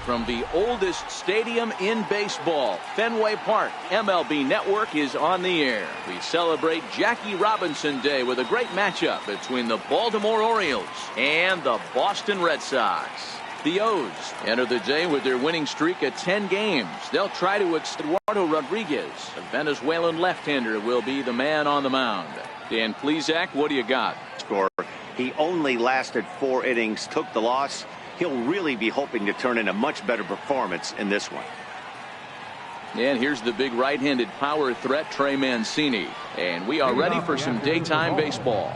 from the oldest stadium in baseball, Fenway Park. MLB Network is on the air. We celebrate Jackie Robinson Day with a great matchup between the Baltimore Orioles and the Boston Red Sox. The O's enter the day with their winning streak at 10 games. They'll try to extend. Eduardo Rodriguez, the Venezuelan left-hander, will be the man on the mound. Dan Plesac, what do you got? Score. He only lasted 4 innings, took the loss. He'll really be hoping to turn in a much better performance in this one. And here's the big right-handed power threat, Trey Mancini. And we are ready for some daytime baseball.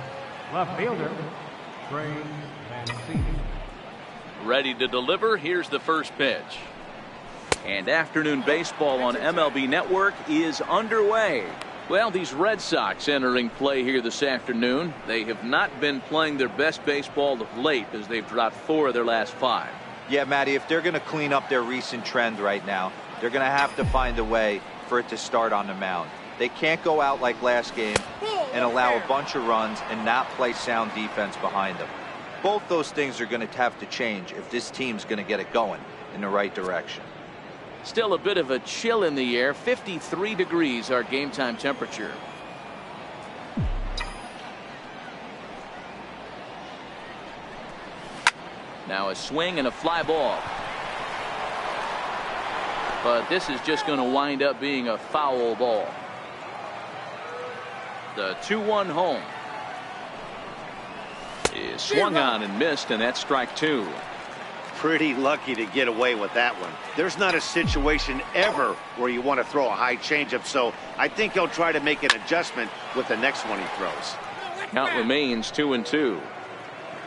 Left fielder, Trey Mancini. Ready to deliver. Here's the first pitch. And afternoon baseball on MLB Network is underway. Well, these Red Sox entering play here this afternoon. They have not been playing their best baseball of late as they've dropped 4 of their last 5. Yeah, Matty, if they're going to clean up their recent trend right now, they're going to have to find a way for it to start on the mound. They can't go out like last game and allow a bunch of runs and not play sound defense behind them. Both those things are going to have to change if this team's going to get it going in the right direction. Still a bit of a chill in the air. 53 degrees our game time temperature. Now a swing and a fly ball. But this is just going to wind up being a foul ball. The 2-1 home is swung on and missed, and that's strike 2. Pretty lucky to get away with that one. There's not a situation ever where you want to throw a high changeup, so I think he'll try to make an adjustment with the next one he throws. Count remains 2-2.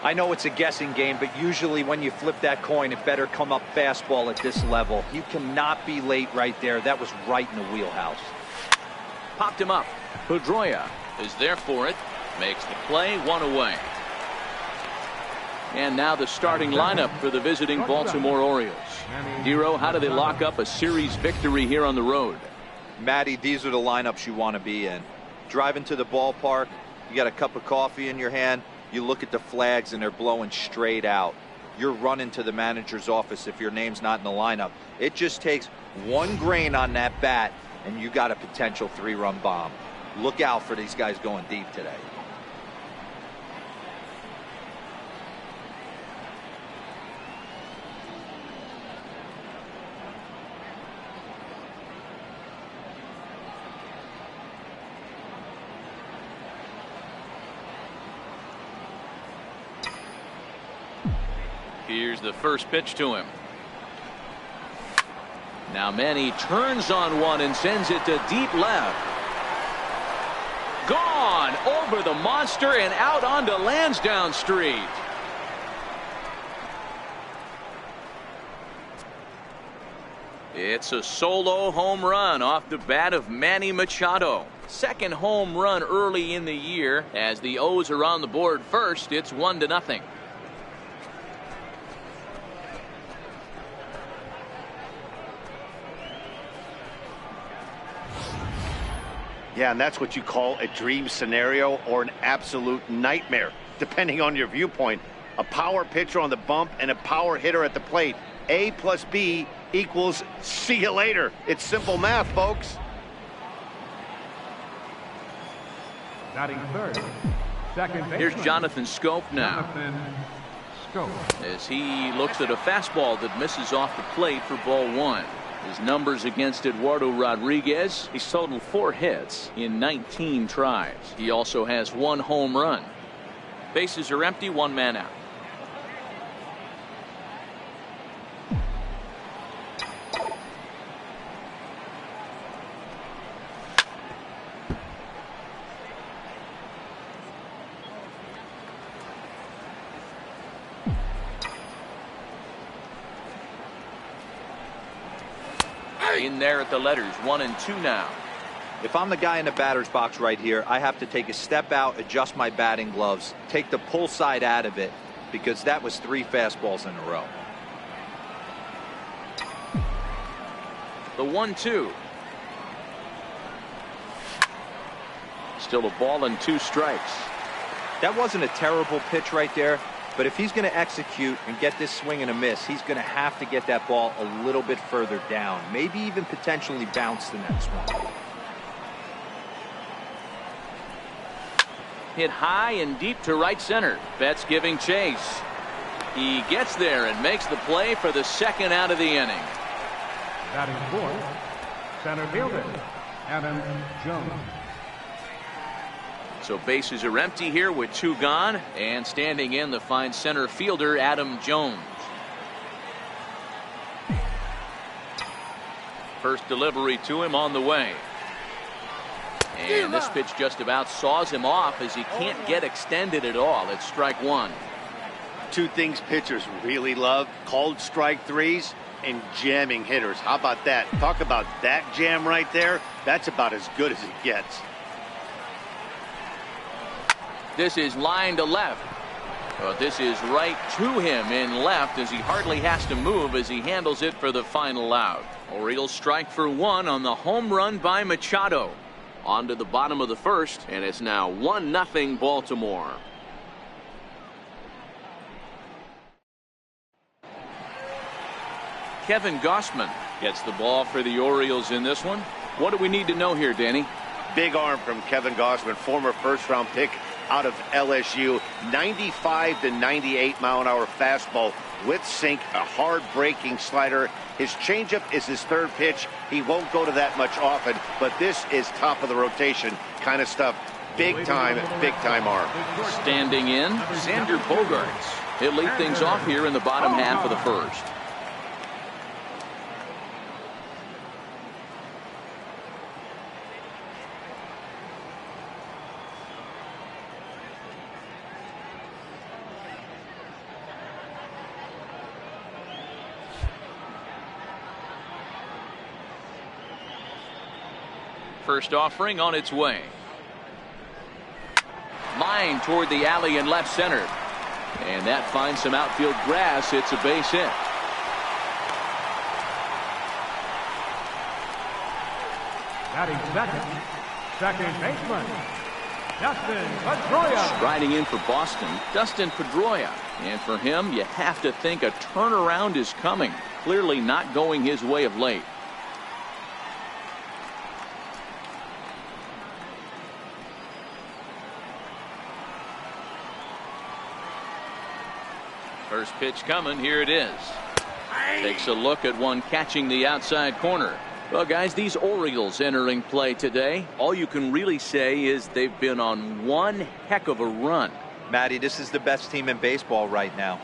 I know it's a guessing game, but usually when you flip that coin, it better come up fastball at this level. You cannot be late right there. That was right in the wheelhouse. Popped him up. Pedroia is there for it. Makes the play, 1 away. And now the starting lineup for the visiting Baltimore Orioles. Dero, how do they lock up a series victory here on the road? Matty, these are the lineups you want to be in. Driving to the ballpark, you got a cup of coffee in your hand, you look at the flags and they're blowing straight out. You're running to the manager's office if your name's not in the lineup. It just takes one grain on that bat and you got a potential 3-run bomb. Look out for these guys going deep today. Here's the first pitch to him. Now Manny turns on one and sends it to deep left. Gone over the monster and out onto Lansdowne Street. It's a solo home run off the bat of Manny Machado. Second home run early in the year. As the O's are on the board first, it's 1-0. Yeah, and that's what you call a dream scenario or an absolute nightmare, depending on your viewpoint. A power pitcher on the bump and a power hitter at the plate. A plus B equals see you later. It's simple math, folks. Batting third, second baseman. Here's Jonathan Scope now. Jonathan Scope. As he looks at a fastball that misses off the plate for ball 1. His numbers against Eduardo Rodriguez, he's totaled 4 hits in 19 tries. He also has 1 home run. Bases are empty, 1 man out. In there at the letters, 1 and 2 now. If I'm the guy in the batter's box right here, I have to take a step out, adjust my batting gloves, take the pull side out of it, because that was 3 fastballs in a row. The 1-2. Still a ball and 2 strikes. That wasn't a terrible pitch right there, But if he's going to execute and get this swing and a miss, he's going to have to get that ball a little bit further down. Maybe even potentially bounce the next one. Hit high and deep to right center. Betts giving chase. He gets there and makes the play for the second out of the inning. Batting fourth, center fielder, Adam Jones. So bases are empty here with 2 gone, and standing in the fine center fielder Adam Jones. First delivery to him on the way. And this pitch just about saws him off as he can't get extended at all. It's strike 1. 2 things pitchers really love: called strike threes and jamming hitters. How about that? Talk about that jam right there. That's about as good as it gets. This is line to left. But this is right to him in left as he hardly has to move as he handles it for the final out. Orioles strike for 1 on the home run by Machado. On to the bottom of the first, and it's now 1-0 Baltimore. Kevin Gausman gets the ball for the Orioles in this one. What do we need to know here, Danny? Big arm from Kevin Gausman, former first-round pick out of LSU. 95 to 98 mile-an-hour fastball with sink, a hard-breaking slider. His changeup is his 3rd pitch. He won't go to that much often, but this is top of the rotation kind of stuff. Big time arm. Standing in, Xander Bogaerts. He'll lead things off here in the bottom half of the first. First offering on its way. Line toward the alley in left center. And that finds some outfield grass. It's a base hit. Batting second baseman, Dustin Pedroia. Striding in for Boston, Dustin Pedroia. And for him, you have to think a turnaround is coming. Clearly not going his way of late. First pitch coming. Here it is. Takes a look at one catching the outside corner. Well, guys, these Orioles entering play today, all you can really say is they've been on one heck of a run. Matty, this is the best team in baseball right now.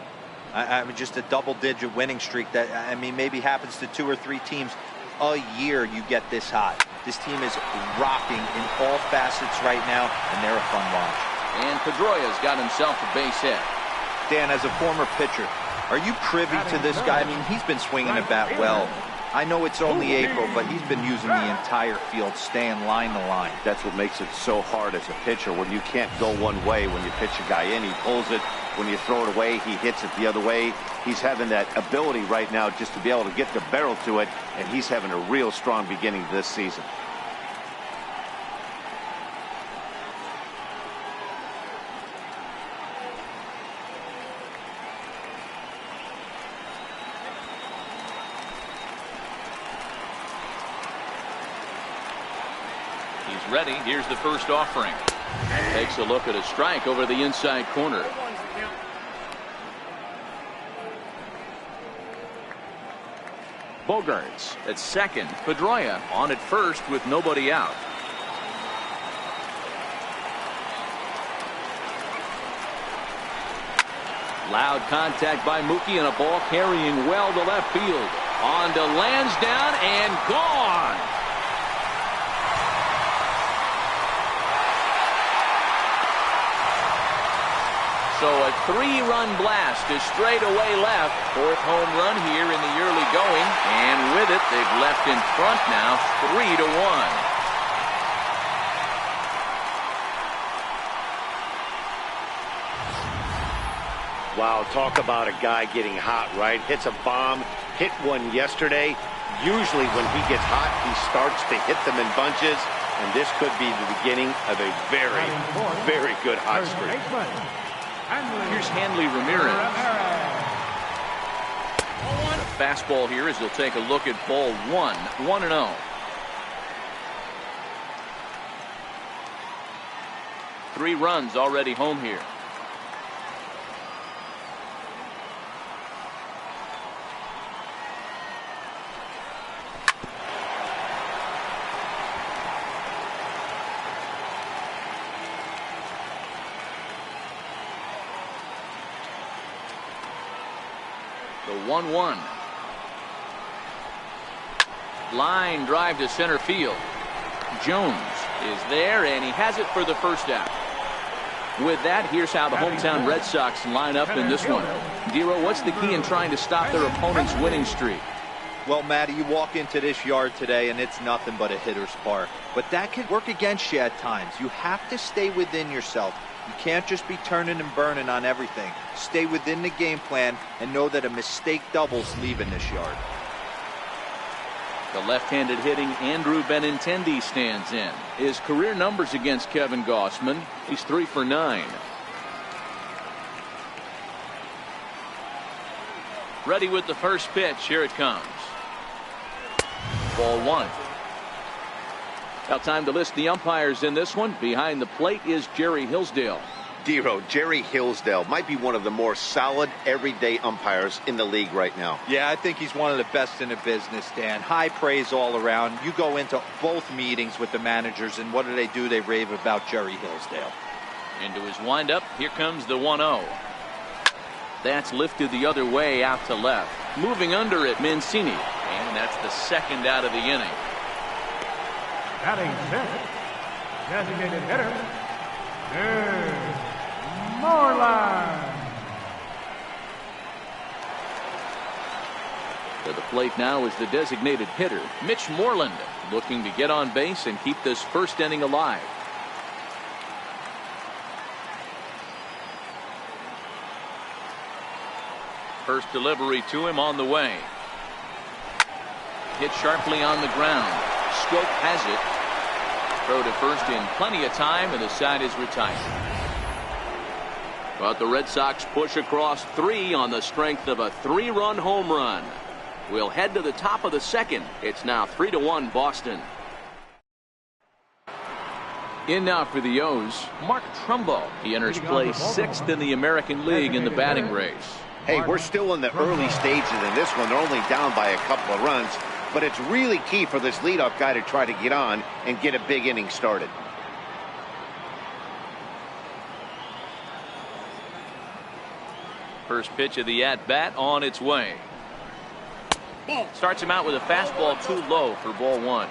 I mean, just a double-digit winning streak that, I mean, maybe happens to 2 or 3 teams a year. You get this hot. This team is rocking in all facets right now, and they're a fun watch. And Pedroia's got himself a base hit. Dan, as a former pitcher, are you privy to this guy? I mean, he's been swinging the bat well. I know it's only April, but he's been using the entire field, staying line to line. That's what makes it so hard as a pitcher, when you can't go one way. When you pitch a guy in, he pulls it. When you throw it away, he hits it the other way. He's having that ability right now just to be able to get the barrel to it, and he's having a real strong beginning this season. Ready. Here's the first offering. Takes a look at a strike over the inside corner. Bogaerts at second. Pedroia on at first with nobody out. Loud contact by Mookie and a ball carrying well to left field. On to Lansdowne and gone. So a 3-run blast to straightaway left. 4th home run here in the early going. And with it, they've left in front now 3-1. Wow, talk about a guy getting hot, right? Hits a bomb, hit one yesterday. Usually when he gets hot, he starts to hit them in bunches. And this could be the beginning of a very, very good hot streak. Here's Hanley Ramirez. The fastball here as they'll take a look at ball one. 1-0. Three runs already home here. The 1-1. Line drive to center field. Jones is there, and he has it for the first out. With that, here's how the hometown Red Sox line up in this one. Dero, what's the key in trying to stop their opponent's winning streak? Well, Matty, you walk into this yard today, and it's nothing but a hitter's park. But that can work against you at times. You have to stay within yourself. You can't just be turning and burning on everything. Stay within the game plan and know that a mistake doubles leaving this yard. The left-handed hitting Andrew Benintendi stands in. His career numbers against Kevin Gausman, he's 3 for 9. Ready with the first pitch. Here it comes. Ball one. Now time to list the umpires in this one. Behind the plate is Jerry Hillsdale. Dero, Jerry Hillsdale might be one of the more solid everyday umpires in the league right now. Yeah, I think he's one of the best in the business, Dan. High praise all around. You go into both meetings with the managers, and what do? They rave about Jerry Hillsdale. Into his windup. Here comes the 1-0. That's lifted the other way out to left. Moving under it, Mancini. And that's the second out of the inning. Batting fifth, designated hitter is Moreland. To the plate now is the designated hitter, Mitch Moreland, looking to get on base and keep this first inning alive. First delivery to him on the way. Hit sharply on the ground. Scope has it. Throw to first in plenty of time, and the side is retired. But the Red Sox push across 3 on the strength of a 3-run home run. We'll head to the top of the second. It's now 3-1 Boston. In now for the O's, Mark Trumbo. He enters play 6th in the American League in the batting race. Hey, we're still in the early stages in this one. They're only down by a couple of runs, but it's really key for this leadoff guy to try to get on and get a big inning started. First pitch of the at-bat on its way. Starts him out with a fastball too low for ball one.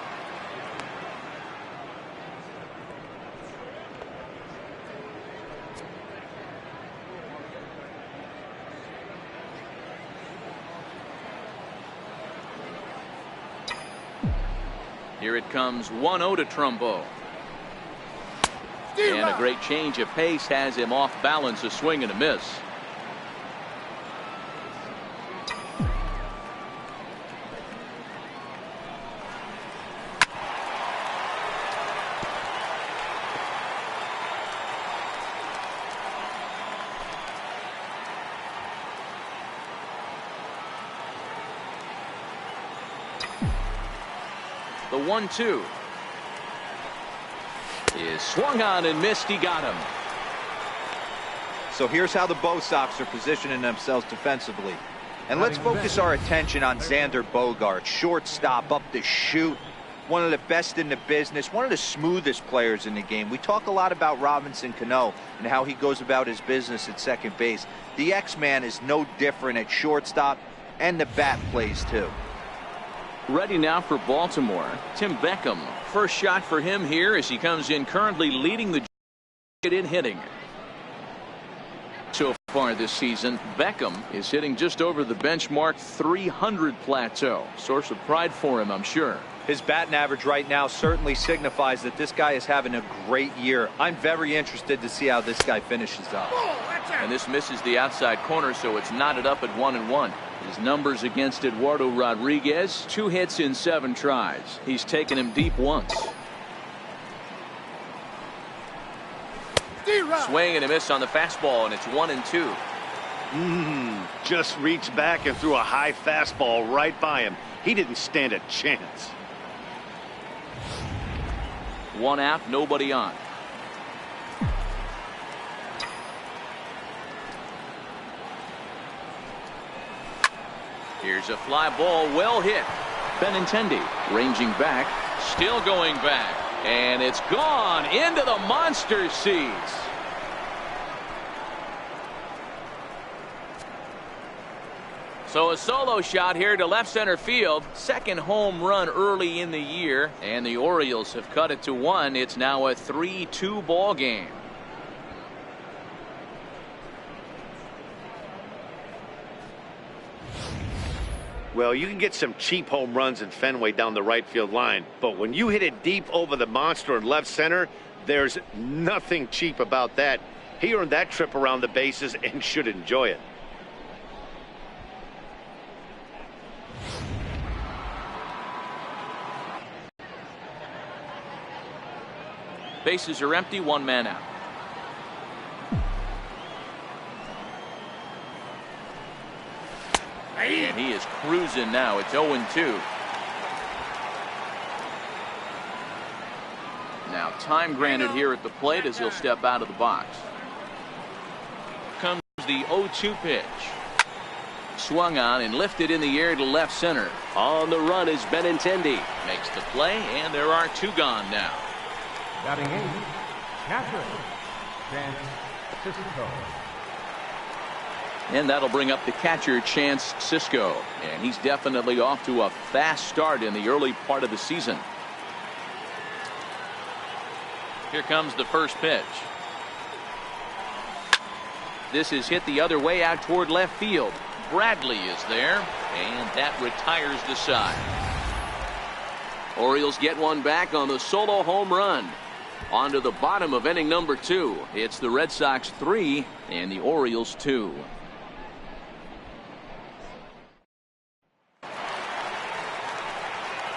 Here it comes. 1-0 to Trumbo. And a great change of pace has him off balance, a swing and a miss. The 1-2 is swung on and missed. He got him. So here's how the Bo Sox are positioning themselves defensively. And let's focus our attention on Xander Bogaerts, shortstop, up the chute. One of the best in the business, one of the smoothest players in the game. We talk a lot about Robinson Cano and how he goes about his business at second base. The X-Man is no different at shortstop, and the bat plays too. Ready now for Baltimore, Tim Beckham. First shot for him here as he comes in currently leading the in hitting. So far this season, Beckham is hitting just over the benchmark 300 plateau. Source of pride for him, I'm sure. His batting average right now certainly signifies that this guy is having a great year. I'm very interested to see how this guy finishes up. And this misses the outside corner, so it's knotted up at 1-1. His numbers against Eduardo Rodriguez, 2 hits in 7 tries. He's taken him deep once. Swing and a miss on the fastball, and it's 1-2. Just reached back and threw a high fastball right by him. He didn't stand a chance. 1 out, nobody on. Here's a fly ball, well hit. Benintendi ranging back, still going back, and it's gone into the monster seats. So a solo shot here to left center field. Second home run early in the year, and the Orioles have cut it to 1. It's now a 3-2 ball game. Well, you can get some cheap home runs in Fenway down the right field line, but when you hit it deep over the monster in left center, there's nothing cheap about that. He earned that trip around the bases and should enjoy it. Bases are empty, 1 man out. And he is cruising now. It's 0-2. Now time granted here at the plate as he'll step out of the box. Comes the 0-2 pitch. Swung on and lifted in the air to left center. On the run is Benintendi. Makes the play, and there are 2 gone now. Batting 8, catcher, Francisco. And that'll bring up the catcher, Chance Sisco. And he's definitely off to a fast start in the early part of the season. Here comes the first pitch. This is hit the other way out toward left field. Bradley is there, and that retires the side. Orioles get 1 back on the solo home run. On to the bottom of inning number 2. It's the Red Sox 3 and the Orioles 2.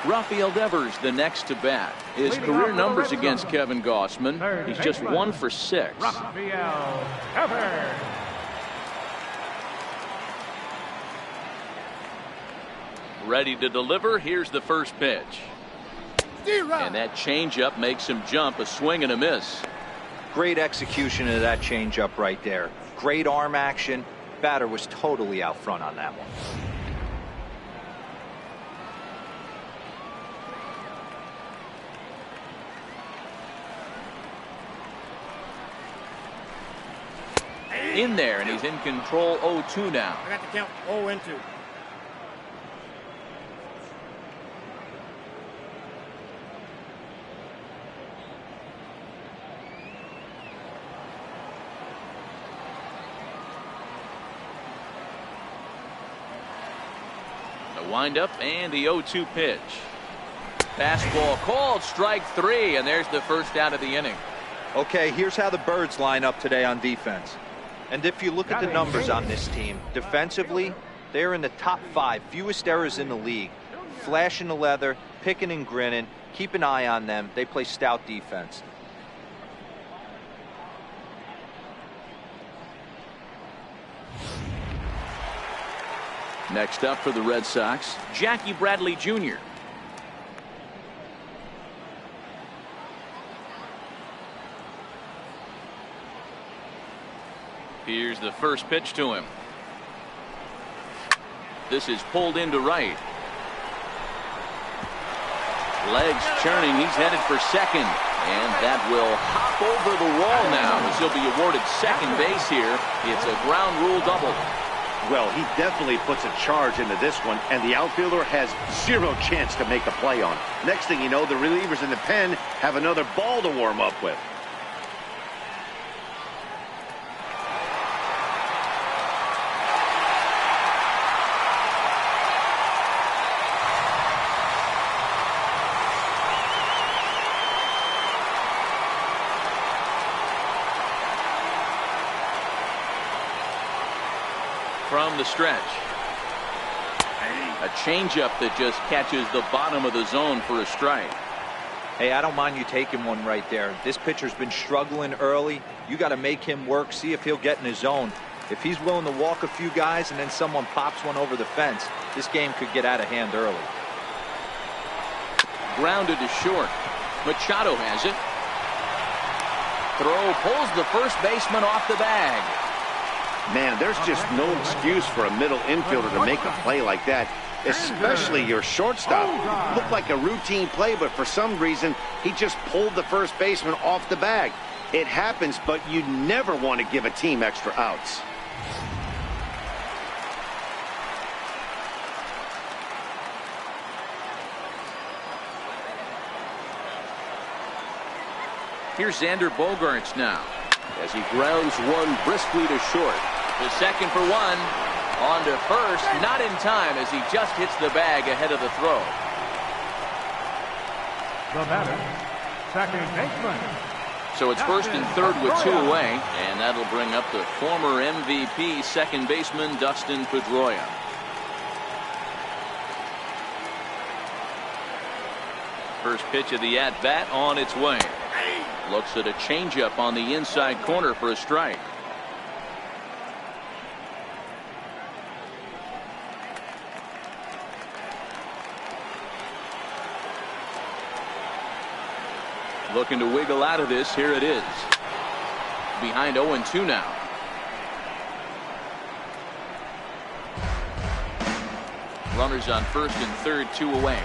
Rafael Devers the next to bat. His career numbers against Kevin Gossman, he's just 1 for 6. Rafael Devers. Ready to deliver. Here's the first pitch. And that changeup makes him jump. A swing and a miss. Great execution of that changeup right there. Great arm action. Batter was totally out front on that one. In there, and he's in control. 0-2 now. I got the count 0-2. The windup and the 0-2 pitch. Fastball called, strike 3, and there's the first out of the inning. Okay, here's how the Birds line up today on defense. And if you look at the numbers on this team, defensively, they're in the top 5, fewest errors in the league. Flashing the leather, picking and grinning, keep an eye on them. They play stout defense. Next up for the Red Sox, Jackie Bradley Jr. Here's the first pitch to him. This is pulled into right. Legs churning. He's headed for second. And that will hop over the wall now as he'll be awarded second base here. It's a ground rule double. Well, he definitely puts a charge into this one, and the outfielder has 0 chance to make a play on. Next thing you know, the relievers in the pen have another ball to warm up with. From the stretch. A changeup that just catches the bottom of the zone for a strike. Hey, I don't mind you taking one right there. This pitcher's been struggling early. You got to make him work, see if he'll get in his zone. If he's willing to walk a few guys and then someone pops one over the fence, this game could get out of hand early. Grounded to short. Machado has it. Throw pulls the first baseman off the bag. Man, there's just no excuse for a middle infielder to make a play like that, especially your shortstop. Looked like a routine play, but for some reason, he just pulled the first baseman off the bag. It happens, but you never want to give a team extra outs. Here's Xander Bogaerts now as he grounds one briskly to short. The second for one. On to first, not in time as he just hits the bag ahead of the throw. The batter, second baseman. So it's first and third with 2 away, and that'll bring up the former MVP second baseman Dustin Pedroia. First pitch of the at-bat on its way. Looks at a changeup on the inside corner for a strike. Looking to wiggle out of this. Here it is. Behind 0-2 now. Runners on first and third, 2 away.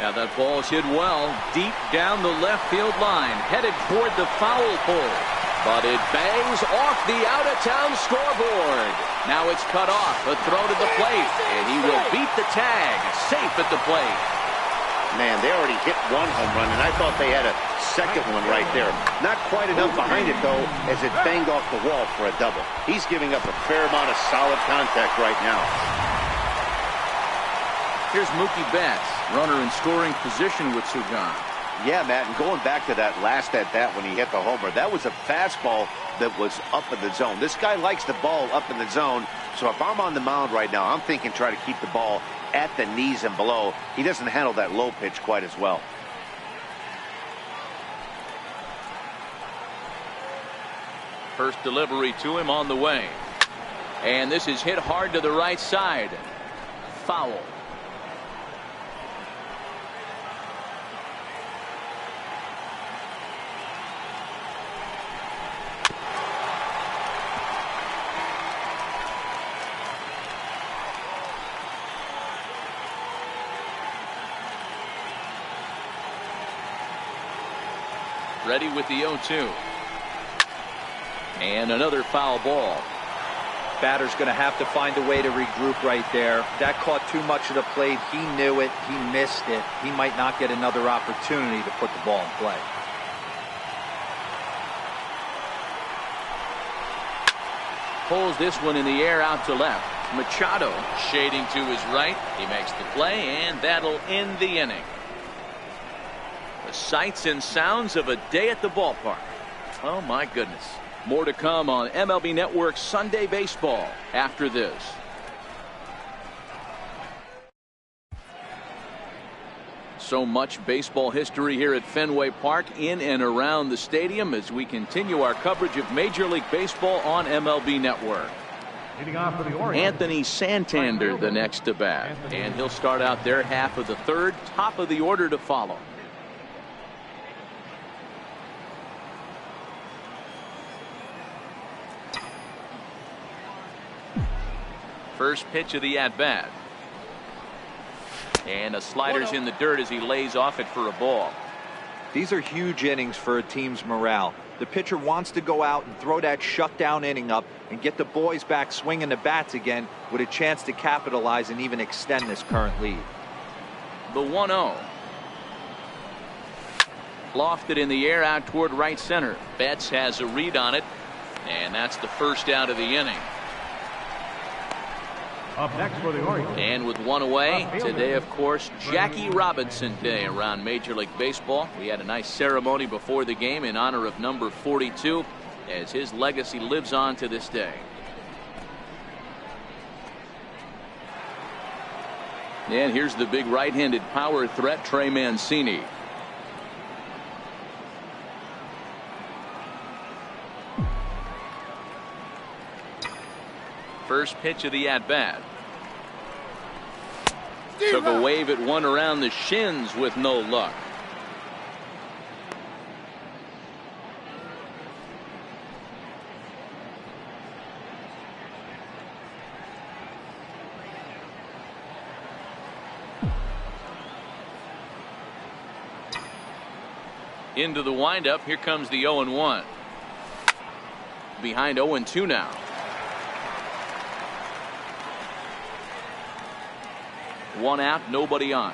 Now that ball's hit well, deep down the left field line, headed toward the foul pole. But it bangs off the out-of-town scoreboard. Now it's cut off, a throw to the plate, and he will beat the tag, safe at the plate. Man, they already hit one home run, and I thought they had a second one right there. Not quite enough behind it, though, as it banged off the wall for a double. He's giving up a fair amount of solid contact right now. Here's Mookie Betts, runner in scoring position with Sugan. Yeah, Matt, and going back to that last at-bat when he hit the homer, that was a fastball that was up in the zone. This guy likes the ball up in the zone, so if I'm on the mound right now, I'm thinking try to keep the ball at the knees and below. He doesn't handle that low pitch quite as well. First delivery to him on the way. And this is hit hard to the right side. Foul. Ready with the 0-2. And another foul ball. Batter's going to have to find a way to regroup right there. That caught too much of the plate. He knew it. He missed it. He might not get another opportunity to put the ball in play. Pulls this one in the air out to left. Machado shading to his right. He makes the play, and that'll end the inning. The sights and sounds of a day at the ballpark. Oh my goodness. More to come on MLB Network Sunday Baseball after this. So much baseball history here at Fenway Park in and around the stadium as we continue our coverage of Major League Baseball on MLB Network. Leading off for the Orioles, Anthony Santander the next to bat, and he'll start out their half of the third, top of the order to follow. First pitch of the at-bat. And a slider's in the dirt as he lays off it for a ball. These are huge innings for a team's morale. The pitcher wants to go out and throw that shutdown inning up and get the boys back swinging the bats again with a chance to capitalize and even extend this current lead. The 1-0. Lofted in the air out toward right center. Betts has a read on it, and that's the first out of the inning. Up next for the Orioles. And with one away, today, of course, Jackie Robinson Day around Major League Baseball. We had a nice ceremony before the game in honor of number 42 as his legacy lives on to this day. And here's the big right-handed power threat, Trey Mancini. First pitch of the at-bat. Took a wave at one around the shins with no luck. Into the windup. Here comes the 0-1. Behind 0-2 now. One out, nobody on.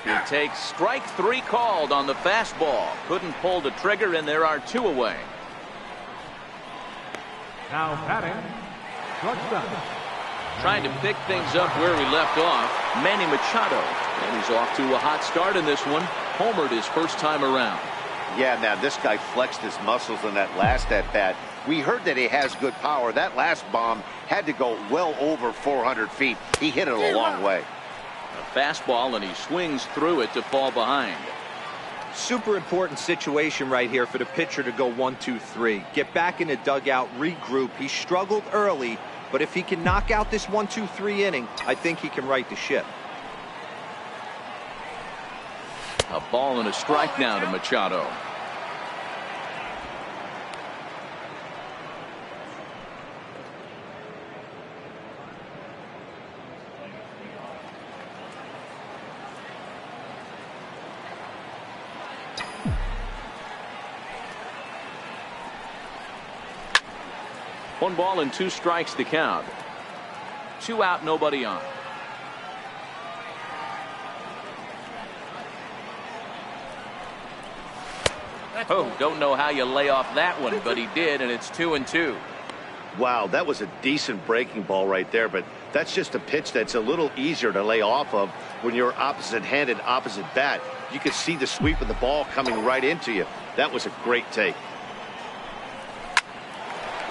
He takes strike three called on the fastball. Couldn't pull the trigger, and there are two away. Now batting, shortstop. Trying to pick things up where we left off, Manny Machado. And he's off to a hot start in this one. Homered his first time around. Yeah, now this guy flexed his muscles in that last at-bat. We heard that he has good power. That last bomb had to go well over 400 feet. He hit it a long way. A fastball, and he swings through it to fall behind. Super important situation right here for the pitcher to go 1-2-3. Get back in the dugout, regroup. He struggled early, but if he can knock out this 1-2-3 inning, I think he can right the ship. A ball and a strike now to Machado. One ball and two strikes to count. Two out, nobody on. Oh, don't know how you lay off that one, but he did, and it's 2-2. Wow, that was a decent breaking ball right there, but that's just a pitch that's a little easier to lay off of when you're opposite-handed, opposite bat. You could see the sweep of the ball coming right into you. That was a great take.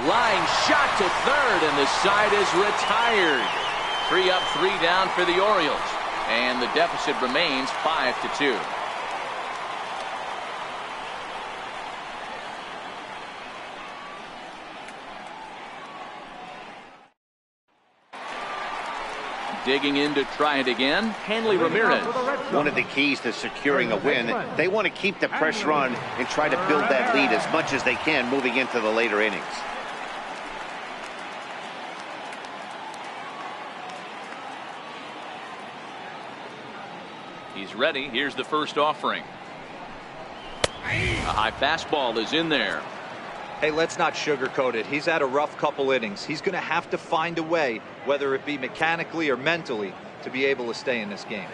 Line shot to third, and the side is retired. 3 up, 3 down for the Orioles, and the deficit remains 5-2. Digging in to try it again, Hanley Ramirez. One of the keys to securing a win, they want to keep the pressure on and try to build that lead as much as they can moving into the later innings. He's ready. Here's the first offering. A high fastball is in there. Hey, let's not sugarcoat it. He's had a rough couple innings. He's going to have to find a way, whether it be mechanically or mentally, to be able to stay in this game.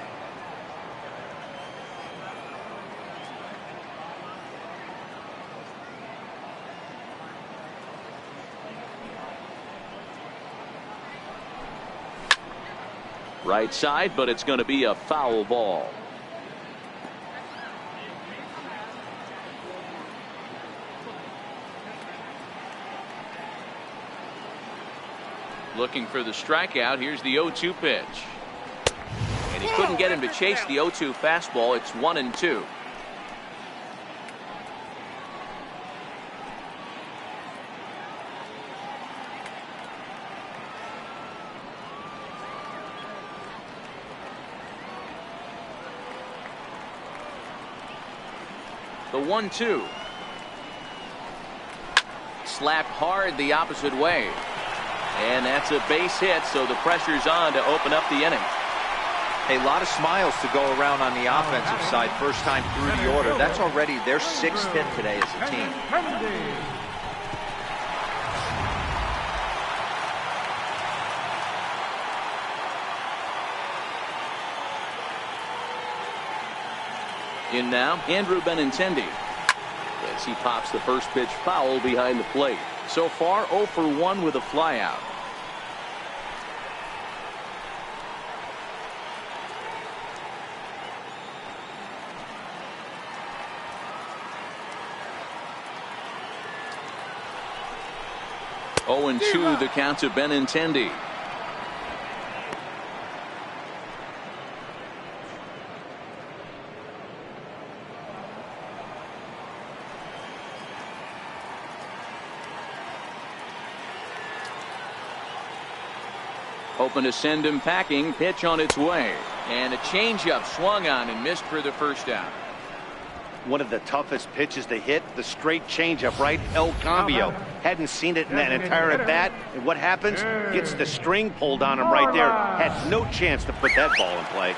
Right side, but it's going to be a foul ball. Looking for the strikeout. Here's the 0-2 pitch. And he couldn't get him to chase the 0-2 fastball. It's 1-2. The 1-2. Slapped hard the opposite way. And that's a base hit, so the pressure's on to open up the inning. A lot of smiles to go around on the offensive side. First time through the order. That's already their 6th hit today as a team. In now, Andrew Benintendi. As he pops the first pitch foul behind the plate. So far, 0 for 1 with a flyout. 0-2 the count to Benintendi. Hoping to send him packing. Pitch on its way. And a changeup swung on and missed for the first out. One of the toughest pitches to hit, the straight changeup, right? El Cambio. Hadn't seen it in that entire at bat. And what happens? Gets the string pulled on him right there. Had no chance to put that ball in play.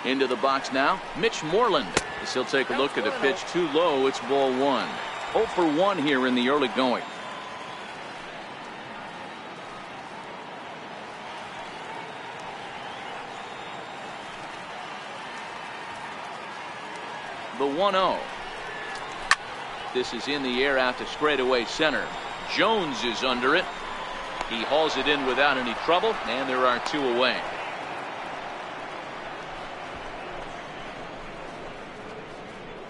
Into the box now, Mitch Moreland. As he'll take a look at a pitch too low. It's ball one. 0 for 1 here in the early going. The 1-0. This is in the air out to straightaway center. Jones is under it. He hauls it in without any trouble, and there are 2 away.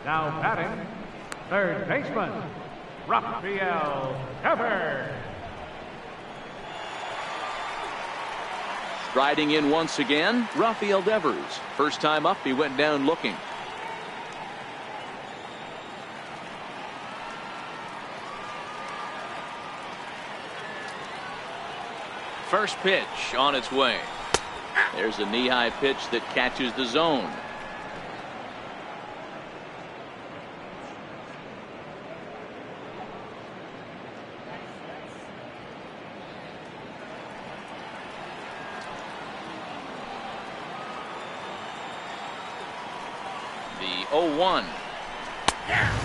Now batting, third baseman, Rafael Devers. Striding in once again, Rafael Devers. First time up, he went down looking. First pitch on its way. There's a knee-high pitch that catches the zone. The 0-1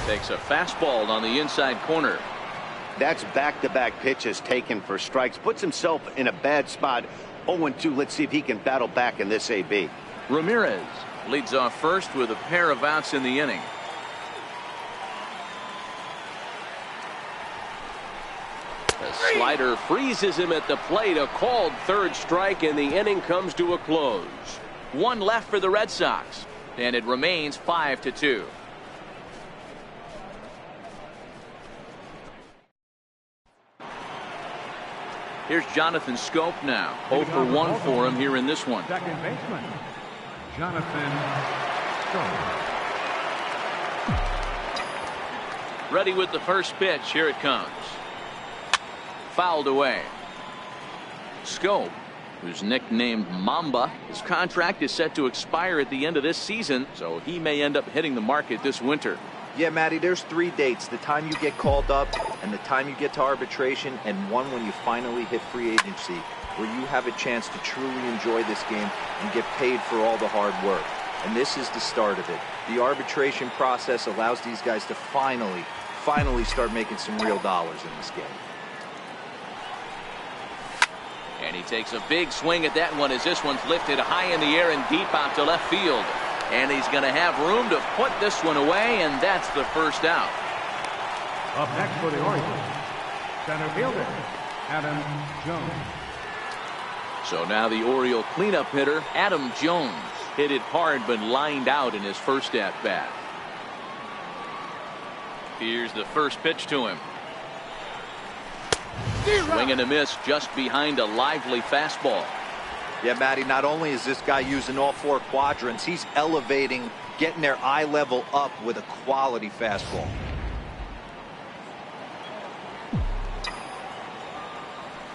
takes a fastball on the inside corner. That's back-to-back pitches taken for strikes. Puts himself in a bad spot. 0-2. Let's see if he can battle back in this AB. Ramirez leads off first with a pair of outs in the inning. The slider freezes him at the plate. A called third strike, and the inning comes to a close. 1 left for the Red Sox, and it remains 5-2. Here's Jonathan Scope now. 0 for 1 for him here in this one. Second baseman, Jonathan Scope. Ready with the first pitch. Here it comes. Fouled away. Scope, who's nicknamed Mamba, his contract is set to expire at the end of this season, so he may end up hitting the market this winter. Yeah, Matty, there's 3 dates: the time you get called up, and the time you get to arbitration, and one when you finally hit free agency, where you have a chance to truly enjoy this game and get paid for all the hard work. And this is the start of it. The arbitration process allows these guys to finally start making some real dollars in this game. And he takes a big swing at that one as this one's lifted high in the air and deep out to left field. And he's going to have room to put this one away, and that's the first out. Up next for the Orioles, center fielder, Adam Jones. So now the Oriole cleanup hitter, Adam Jones, hit it hard but lined out in his first at bat. Here's the first pitch to him. Swing and a miss just behind a lively fastball. Yeah, Matty, not only is this guy using all 4 quadrants, he's elevating, getting their eye level up with a quality fastball.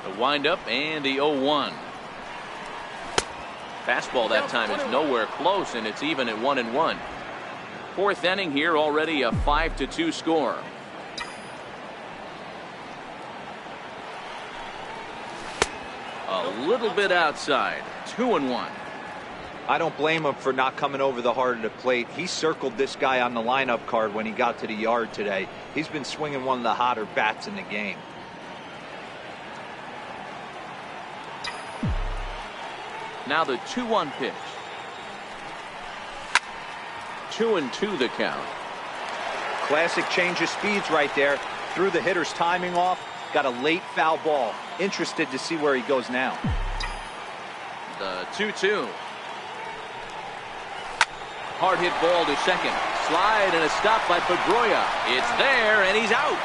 The windup and the 0-1. Fastball that time is nowhere close, and it's even at 1-1. 4th inning here, already a 5-2 score. A little bit outside. 2-1. I don't blame him for not coming over the heart of the plate. He circled this guy on the lineup card when he got to the yard today. He's been swinging one of the hotter bats in the game. Now the 2-1 pitch. 2-2 the count. Classic change of speeds right there. Threw the hitter's timing off. Got a late foul ball. Interested to see where he goes now. The 2-2. Hard hit ball to second. Slide and a stop by Pedroia. It's there and he's out.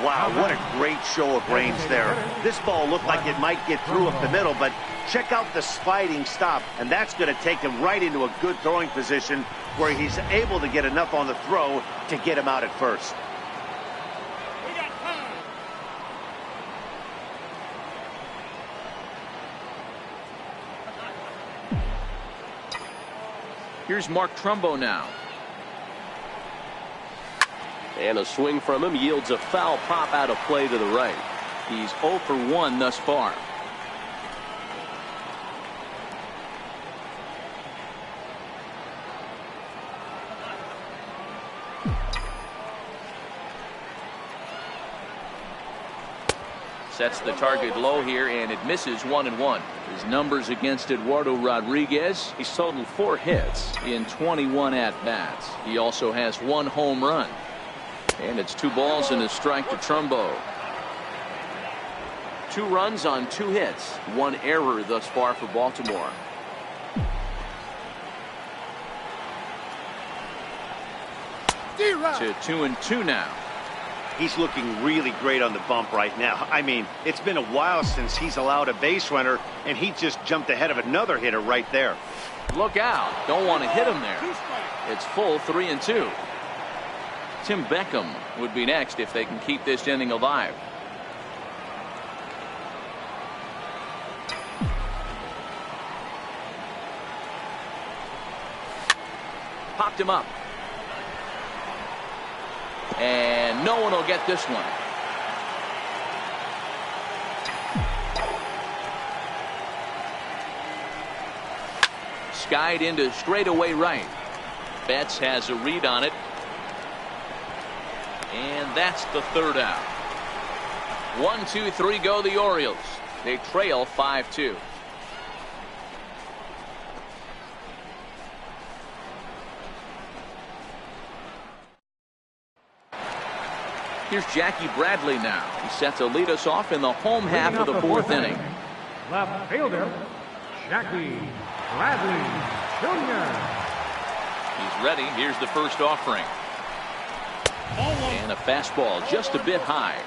Wow, what a great show of range there. This ball looked like it might get through up the middle, but check out the sliding stop, and that's going to take him right into a good throwing position where he's able to get enough on the throw to get him out at first. Here's Mark Trumbo now. And a swing from him yields a foul pop out of play to the right. He's 0 for 1 thus far. Sets the target low here, and it misses 1-1. His numbers against Eduardo Rodriguez: he's totaled 4 hits in 21 at-bats. He also has 1 home run. And it's 2 balls and a strike to Trumbo. 2 runs on 2 hits. 1 error thus far for Baltimore. To 2-2 now. He's looking really great on the bump right now. I mean, it's been a while since he's allowed a base runner, and he just jumped ahead of another hitter right there. Look out. Don't want to hit him there. It's full 3-2. Tim Beckham would be next if they can keep this inning alive. Popped him up. And no one will get this one. Skied into straightaway right. Betts has a read on it. And that's the 3rd out. 1, 2, 3 go the Orioles. They trail 5-2. Here's Jackie Bradley now. He's set to lead us off in the home half of the 4th inning. Left fielder, Jackie Bradley Jr. He's ready. Here's the first offering. And a fastball just a bit high.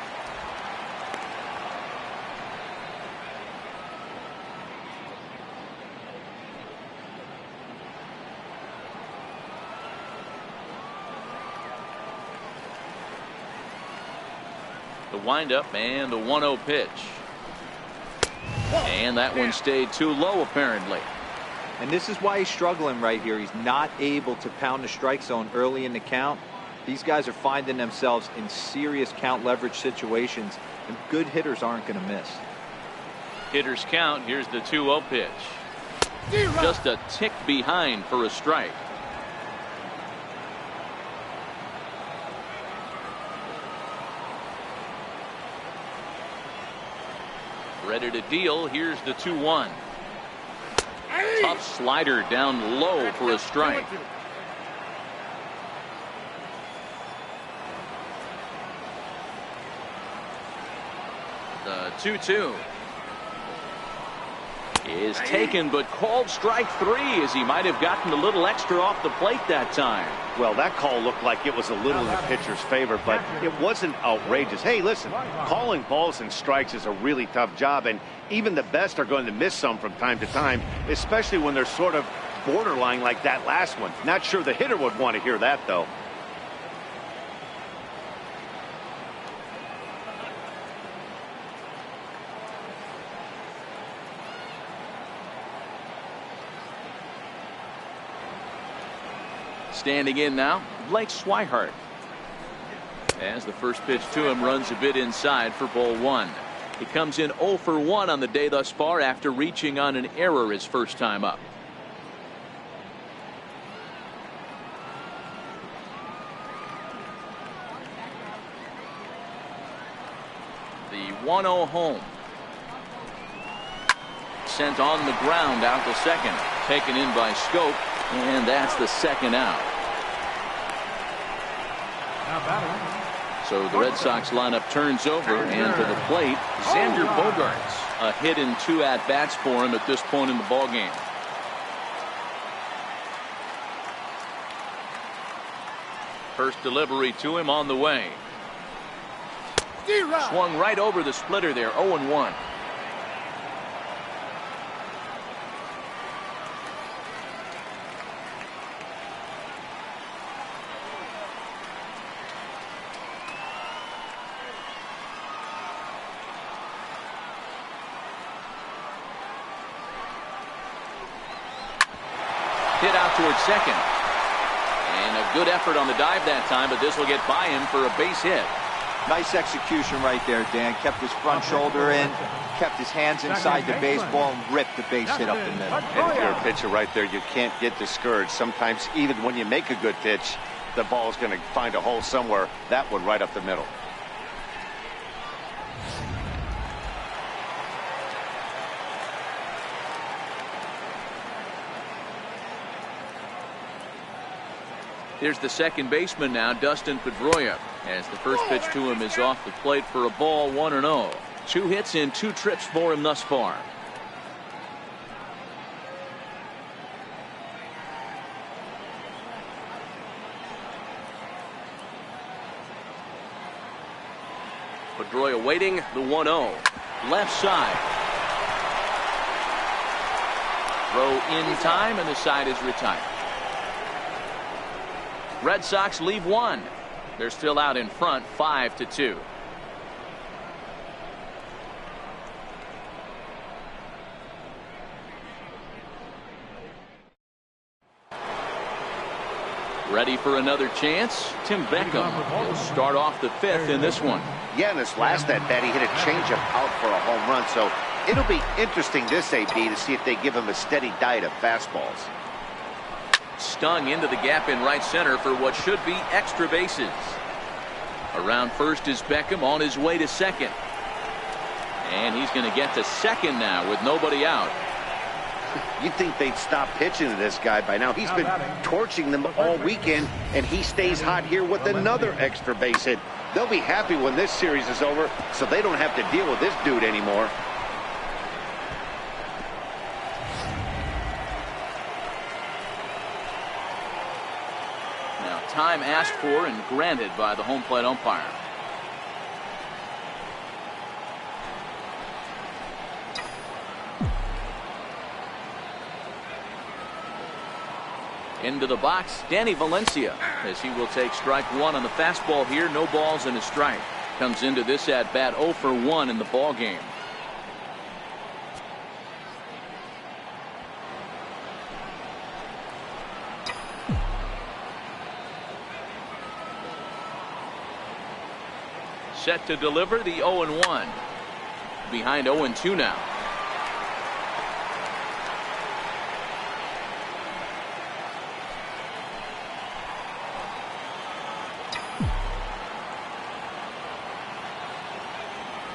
The windup and the 1-0 pitch. And that one stayed too low apparently. And this is why he's struggling right here. He's not able to pound the strike zone early in the count. These guys are finding themselves in serious count leverage situations, and good hitters aren't going to miss. Hitters count. Here's the 2-0 pitch. Just a tick behind for a strike. Ready to deal. Here's the 2-1. Tough slider down low for a strike. The 2-2 is taken, but called strike 3, as he might have gotten a little extra off the plate that time. Well, that call looked like it was a little in the pitcher's favor, but it wasn't outrageous. Hey, listen, calling balls and strikes is a really tough job, and even the best are going to miss some from time to time, especially when they're sort of borderline like that last one. Not sure the hitter would want to hear that, though. Standing in now, Blake Swihart. As the first pitch to him runs a bit inside for ball 1. He comes in 0 for 1 on the day thus far after reaching on an error his first time up. The 1-0 home. Sent on the ground out to second. Taken in by Scope, and that's the 2nd out. So the Red Sox lineup turns over, and to the plate, Xander Bogaerts A hit in 2 at-bats for him at this point in the ball game. First delivery to him on the way. Swung right over the splitter there. 0-1. Hit out towards second. And a good effort on the dive that time, but this will get by him for a base hit. Nice execution right there, Dan. Kept his front shoulder in, kept his hands inside the baseball, and ripped the base hit up the middle. And if you're a pitcher right there, you can't get discouraged. Sometimes even when you make a good pitch, the ball's going to find a hole somewhere. That one right up the middle. Here's the second baseman now, Dustin Pedroia, as the first pitch to him is off the plate for a ball. 1-0. 2 hits in 2 trips for him thus far. Pedroia waiting. The 1-0. Left side. Throw in time, and the side is retired. Red Sox leave 1. They're still out in front, 5-2. Ready for another chance? Tim Beckham will start off the 5th in this one. Yeah, in this last at-bat, he hit a changeup out for a home run, so it'll be interesting this AB to see if they give him a steady diet of fastballs. Stung into the gap in right center for what should be extra bases. Around first is Beckham on his way to second. And he's going to get to second now with nobody out. You'd think they'd stop pitching to this guy by now. He's been torching them all weekend, and he stays hot here with another extra base hit. They'll be happy when this series is over, so they don't have to deal with this dude anymore. Time asked for and granted by the home plate umpire. Into the box, Danny Valencia, as he will take strike 1 on the fastball here. No balls and a strike. Comes into this at bat 0 for 1 in the ball game. Set to deliver the 0-1. Behind 0-2 now.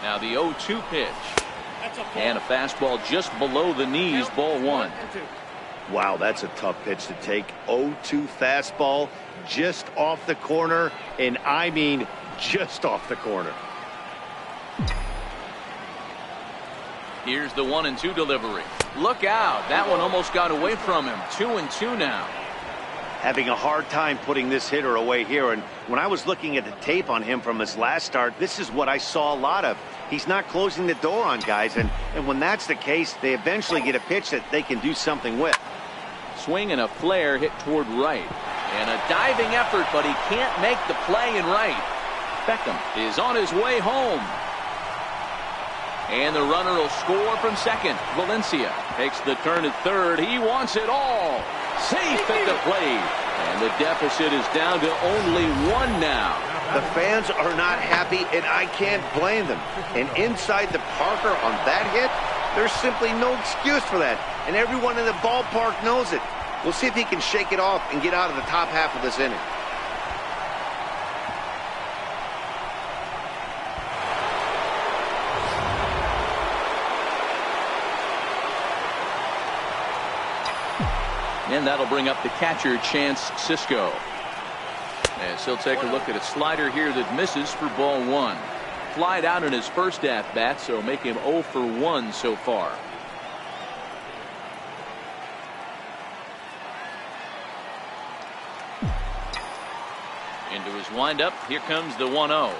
Now the 0-2 pitch. And a fastball just below the knees, ball 1. Wow, that's a tough pitch to take. 0-2 fastball just off the corner, and I mean just off the corner. Here's the 1-2 delivery. Look out. That one almost got away from him. 2-2 now. Having a hard time putting this hitter away here, and when I was looking at the tape on him from his last start, this is what I saw a lot of. He's not closing the door on guys, and when that's the case, they eventually get a pitch that they can do something with. Swing and a flare hit toward right. And a diving effort, but he can't make the play in right. Beckham is on his way home. And the runner will score from second. Valencia takes the turn at third. He wants it all. Safe at the plate. And the deficit is down to only 1 now. The fans are not happy, and I can't blame them. And inside the Parker on that hit, there's simply no excuse for that. And everyone in the ballpark knows it. We'll see if he can shake it off and get out of the top half of this inning. And that'll bring up the catcher, Chance Cisco. As he'll take a look at a slider here that misses for ball 1. flied out in his first at-bat, so make him 0 for 1 so far. Into his windup. Here comes the 1-0.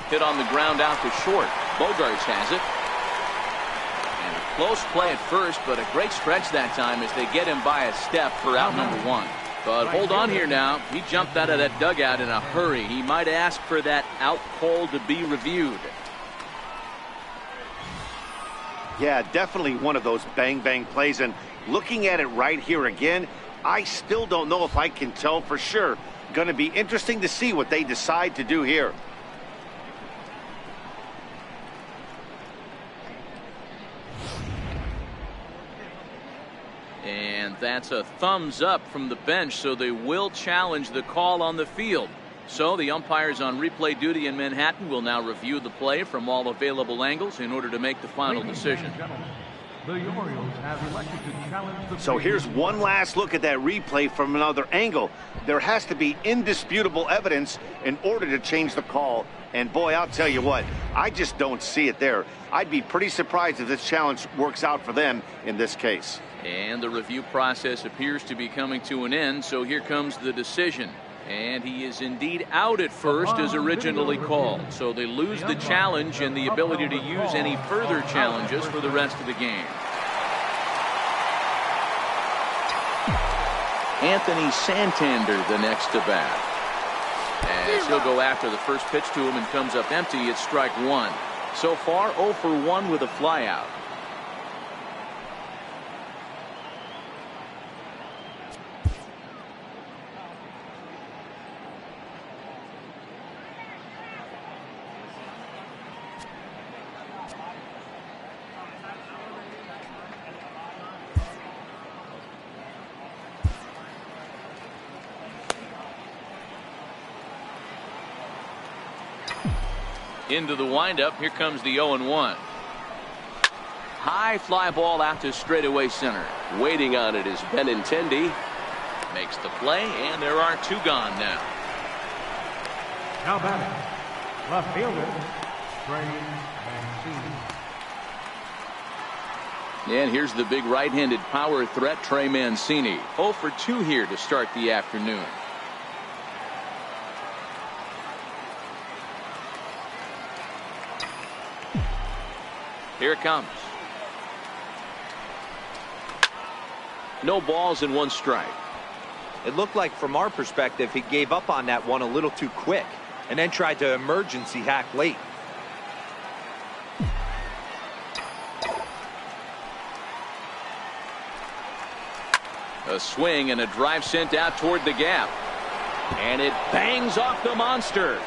Hit on the ground out to short. Bogarts has it. And a close play at first, but a great stretch that time as they get him by a step for out number 1. But hold on here now. He jumped out of that dugout in a hurry. He might ask for that out call to be reviewed. Yeah, definitely one of those bang-bang plays. And looking at it right here again, I still don't know if I can tell for sure. Going to be interesting to see what they decide to do here. And that's a thumbs up from the bench, so they will challenge the call on the field. So the umpires on replay duty in Manhattan will now review the play from all available angles in order to make the final decision. The Orioles have elected to challenge the So here's one last look at that replay from another angle. There has to be indisputable evidence in order to change the call. And boy, I'll tell you what, I just don't see it there. I'd be pretty surprised if this challenge works out for them in this case. And the review process appears to be coming to an end, so here comes the decision. And he is indeed out at first as originally called. So they lose the challenge and the ability to use any further challenges for the rest of the game. Anthony Santander the next to bat. As he'll go after the first pitch to him and comes up empty, it's strike 1. So far 0 for 1 with a flyout. Into the windup. Here comes the 0-1. High fly ball out to straightaway center. Waiting on it is Benintendi. Makes the play, and there are 2 gone now. Now batting, left fielder, Trey Mancini. And here's the big right-handed power threat, Trey Mancini. 0 for 2 here to start the afternoon. Here it comes. No balls and 1 strike. It looked like from our perspective he gave up on that one a little too quick and then tried to emergency hack late. A swing and a drive sent out toward the gap. And it bangs off the monster.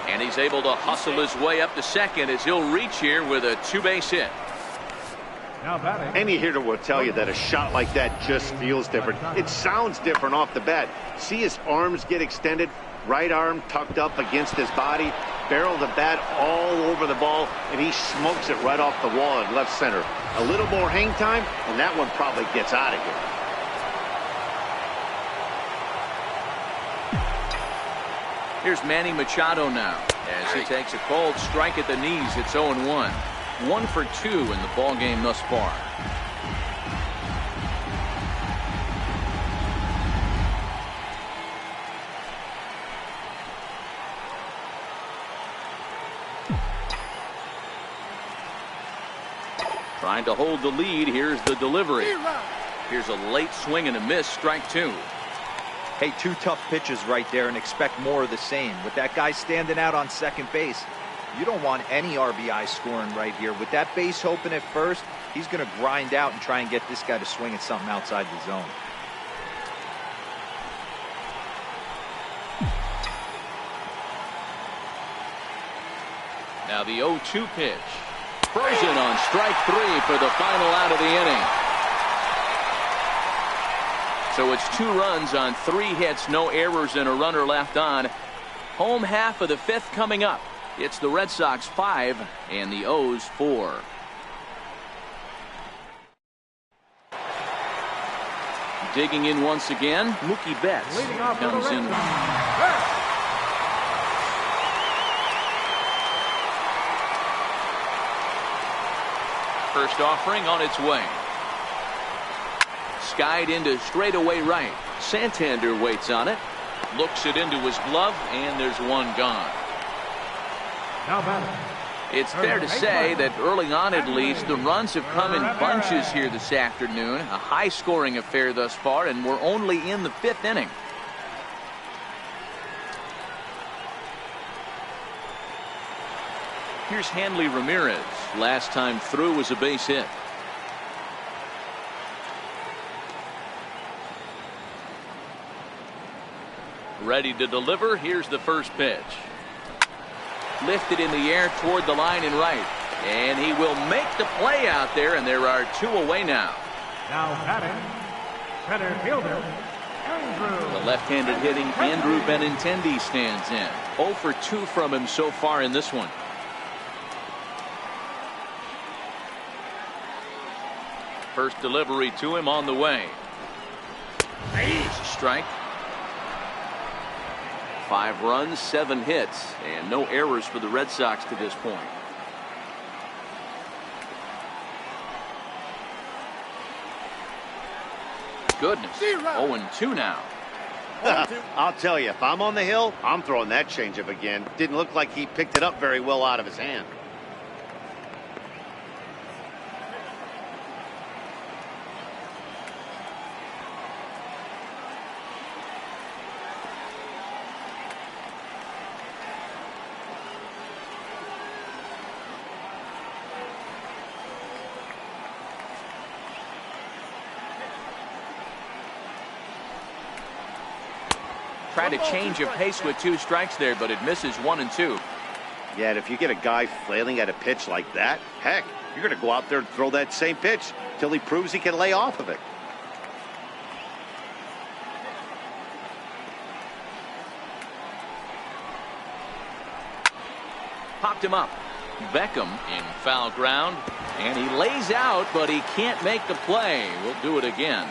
And he's able to hustle his way up to second as he'll reach here with a 2-base hit. Now batting. Any hitter will tell you that a shot like that just feels different. It sounds different off the bat. See his arms get extended, right arm tucked up against his body, barrel the bat all over the ball, and he smokes it right off the wall in left center. A little more hang time, and that one probably gets out of here. Here's Manny Machado now as he takes a cold strike at the knees. It's 0-1. 1 for 2 in the ball game thus far. Trying to hold the lead. Here's the delivery. Here's a late swing and a miss. Strike 2. Hey, 2 tough pitches right there and expect more of the same. With that guy standing out on second base, you don't want any RBI scoring right here. With that base open at first, he's going to grind out and try and get this guy to swing at something outside the zone. Now the 0-2 pitch. Frozen on strike 3 for the final out of the inning. So it's 2 runs on 3 hits, no errors, and a runner left on. Home half of the 5th coming up. It's the Red Sox 5 and the O's 4. Digging in once again, Mookie Betts comes in. First offering on its way. Skied into straightaway right. Santander waits on it. Looks it into his glove, and there's one gone. Now batting. It's fair to say that early on at least, the runs have come in bunches here this afternoon. A high-scoring affair thus far, and we're only in the 5th inning. Here's Hanley Ramirez. Last time through was a base hit. Ready to deliver. Here's the first pitch. Lifted in the air toward the line and right. And he will make the play out there, and there are 2 away now. Now batting, center fielder, Andrew. The left-handed hitting Andrew Benintendi stands in. 0 for 2 from him so far in this one. First delivery to him on the way. It's a strike. 5 runs, 7 hits, and no errors for the Red Sox to this point. Goodness. 0-2 now. I'll tell you, if I'm on the hill, I'm throwing that changeup again. Didn't look like he picked it up very well out of his hand. Tried to change of pace with 2 strikes there, but it misses 1 and 2. Yeah, and if you get a guy flailing at a pitch like that, heck, you're going to go out there and throw that same pitch till he proves he can lay off of it. Popped him up. Beckham in foul ground, and he lays out, but he can't make the play. We'll do it again.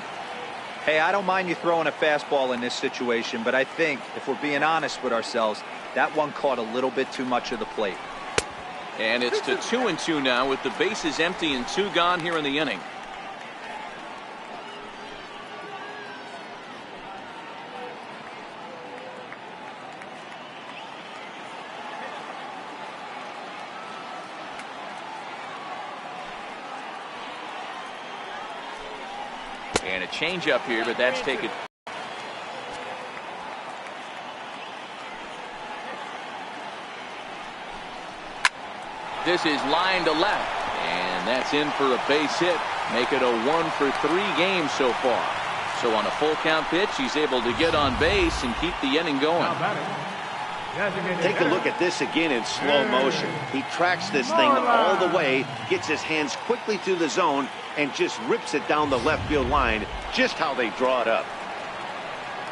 Hey, I don't mind you throwing a fastball in this situation, but I think if we're being honest with ourselves, that one caught a little bit too much of the plate. And it's to 2-2 now with the bases empty and 2 gone here in the inning. And a changeup here, but that's taken. This is line to left, and that's in for a base hit. Make it a 1 for 3 games so far. So on a full count pitch, he's able to get on base and keep the inning going. Take a look at this again in slow motion. He tracks this thing all the way, gets his hands quickly through the zone, and just rips it down the left field line, just how they draw it up.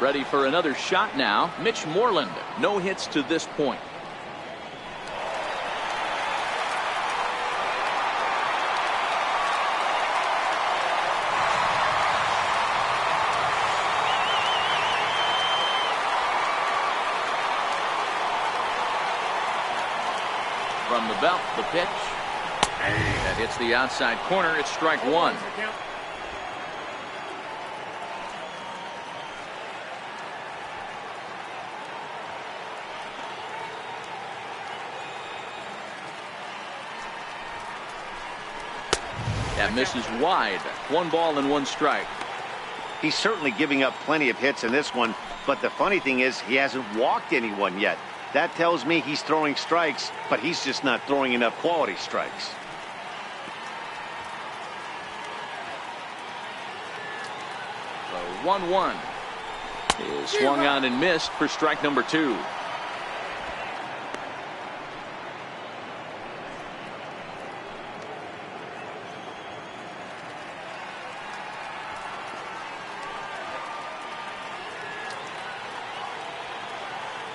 Ready for another shot now. Mitch Moreland, no hits to this point. From the belt, the pitch. That hits the outside corner. It's strike 1. That misses wide. 1 ball and 1 strike. He's certainly giving up plenty of hits in this one, but the funny thing is he hasn't walked anyone yet. That tells me he's throwing strikes, but he's just not throwing enough quality strikes. So 1-1 is swung on and missed for strike number 2.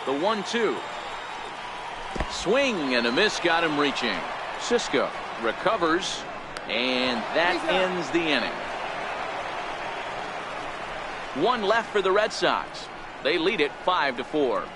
The 1-2. Swing and a miss got him reaching. Cisco recovers, and that ends the inning. 1 left for the Red Sox. They lead it 5-4.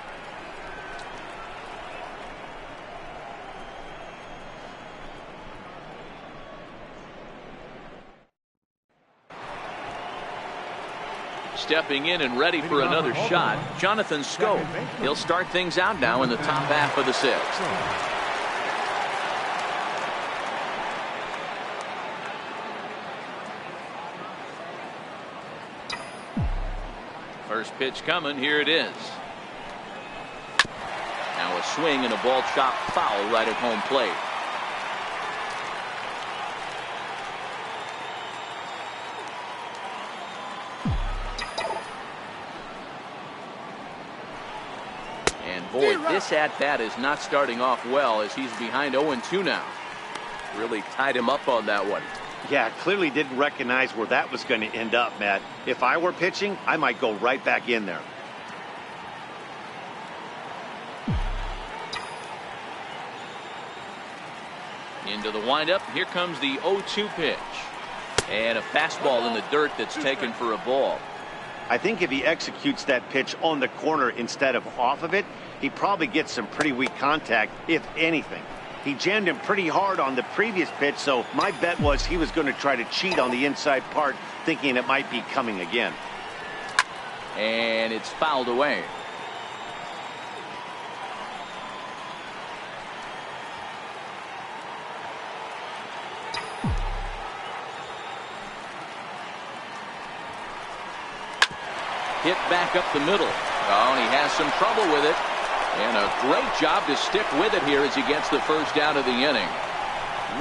Stepping in and ready for another shot, Jonathan Scope. He'll start things out now in the top half of the sixth. First pitch coming. Here it is. Now a swing and a ball chopped foul right at home plate. And boy, this at-bat is not starting off well as he's behind 0-2 now. Really tied him up on that one. Yeah, clearly didn't recognize where that was going to end up, Matt. If I were pitching, I might go right back in there. Into the windup. Here comes the 0-2 pitch. And a fastball in the dirt that's taken for a ball. I think if he executes that pitch on the corner instead of off of it, he probably gets some pretty weak contact, if anything. He jammed him pretty hard on the previous pitch, so my bet was he was going to try to cheat on the inside part, thinking it might be coming again. And it's fouled away. Hit back up the middle. Oh, and he has some trouble with it. And a great job to stick with it here as he gets the first out of the inning.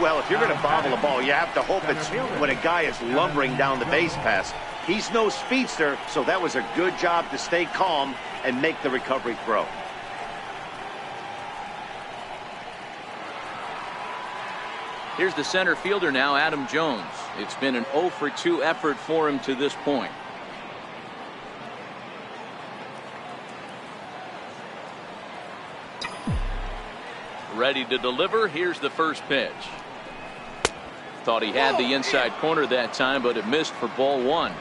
Well, if you're going to bobble a ball, you have to hope it's when a guy is lumbering down the base pass. He's no speedster, so that was a good job to stay calm and make the recovery throw. Here's the center fielder now, Adam Jones. It's been an 0-for-2 effort for him to this point. Ready to deliver. Here's the first pitch. Thought he had the inside corner that time, but it missed for ball one.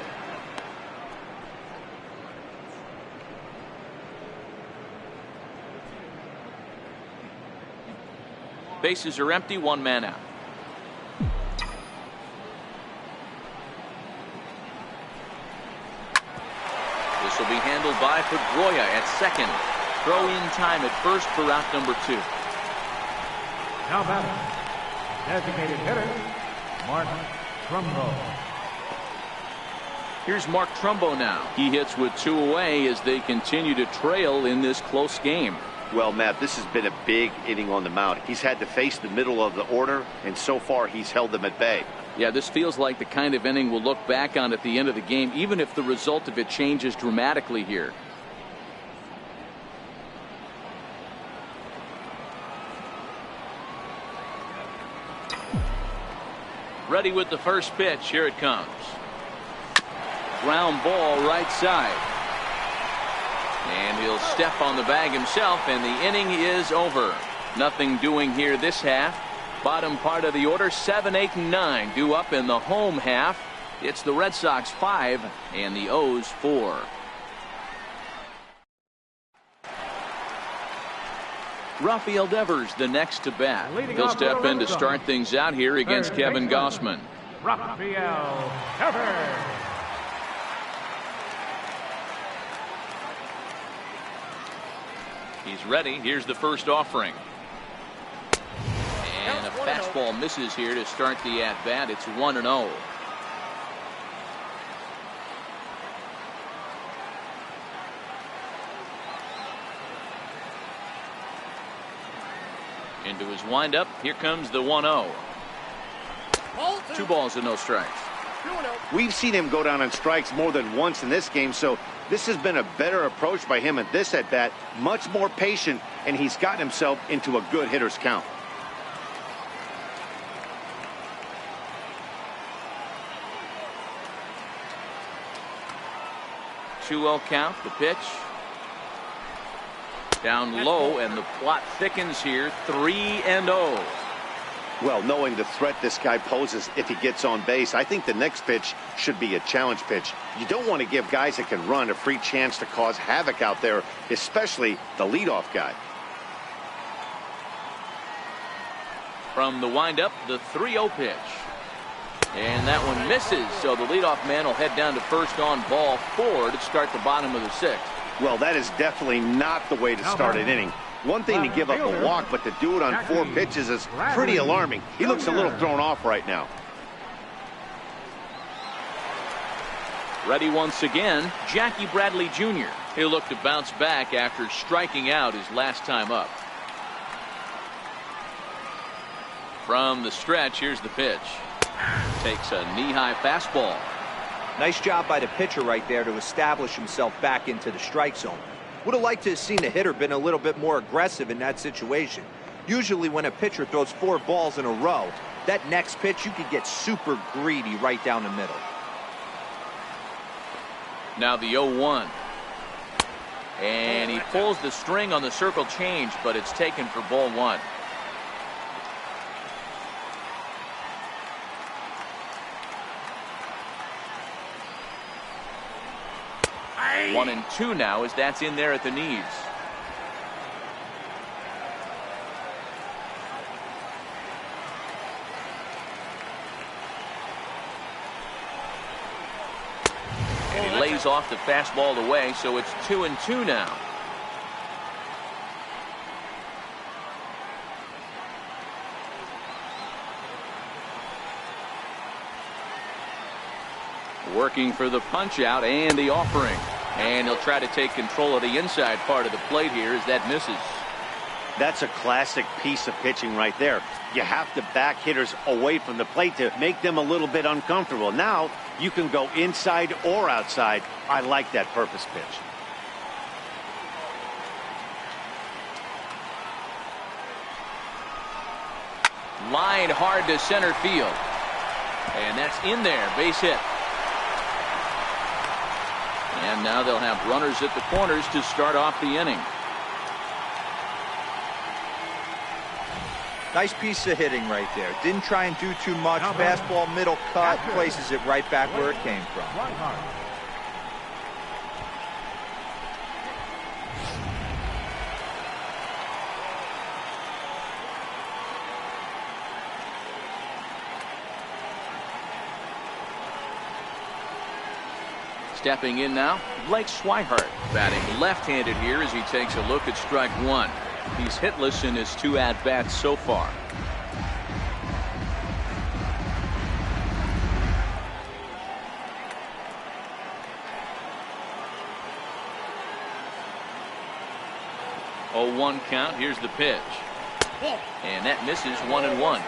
Bases are empty, one man out. This will be handled by Pedroia at second. Throw in time at first for out number 2. Now batting, designated hitter, Mark Trumbo. Here's Mark Trumbo now. He hits with 2 away as they continue to trail in this close game. Well, Matt, this has been a big inning on the mound. He's had to face the middle of the order, and so far he's held them at bay. Yeah, this feels like the kind of inning we'll look back on at the end of the game, even if the result of it changes dramatically here. Ready with the first pitch. Here it comes. Ground ball right side. And he'll step on the bag himself, and the inning is over. Nothing doing here this half. Bottom part of the order, 7, 8, and 9 due up in the home half. It's the Red Sox 5 and the O's 4. Rafael Devers the next to bat. He'll step in to start things out here against Kevin Gossman. Rafael Devers. He's ready. Here's the first offering. And a fastball misses here to start the at-bat. It's 1-0. Into his windup. Here comes the 1-0. 2 balls and no strikes. We've seen him go down on strikes more than once in this game, so this has been a better approach by him at this at-bat. Much more patient, and he's gotten himself into a good hitter's count. Two-0 count. The pitch. Down low, and the plot thickens here. 3-0. Well, knowing the threat this guy poses if he gets on base, I think the next pitch should be a challenge pitch. You don't want to give guys that can run a free chance to cause havoc out there, especially the leadoff guy. From the windup, the 3-0 pitch. And that one misses, so the leadoff man will head down to first on ball 4 to start the bottom of the 6th. Well, that is definitely not the way to start an inning. One thing to give up a walk, but to do it on 4 pitches is pretty alarming. He looks a little thrown off right now. Ready once again, Jackie Bradley Jr. He'll look to bounce back after striking out his last time up. From the stretch, here's the pitch. Takes a knee-high fastball. Nice job by the pitcher right there to establish himself back into the strike zone. Would have liked to have seen the hitter been a little bit more aggressive in that situation. Usually when a pitcher throws 4 balls in a row, that next pitch you could get super greedy right down the middle. Now the 0-1. And he pulls the string on the circle change, but it's taken for ball 1. One and 2 now as that's in there at the knees. And he lays off the fastball away, so it's 2 and 2 now. Working for the punch out and the offering. And he'll try to take control of the inside part of the plate here as that misses. That's a classic piece of pitching right there. You have to back hitters away from the plate to make them a little bit uncomfortable. Now you can go inside or outside. I like that purpose pitch. Line hard to center field. And that's in there. Base hit. And now they'll have runners at the corners to start off the inning. Nice piece of hitting right there. Didn't try and do too much. Fastball, middle cut, places it right back where it came from. Stepping in now, Blake Swihart, batting left-handed here as he takes a look at strike 1. He's hitless in his 2 at-bats so far. Oh, 1 count. Here's the pitch. And that misses 1-1.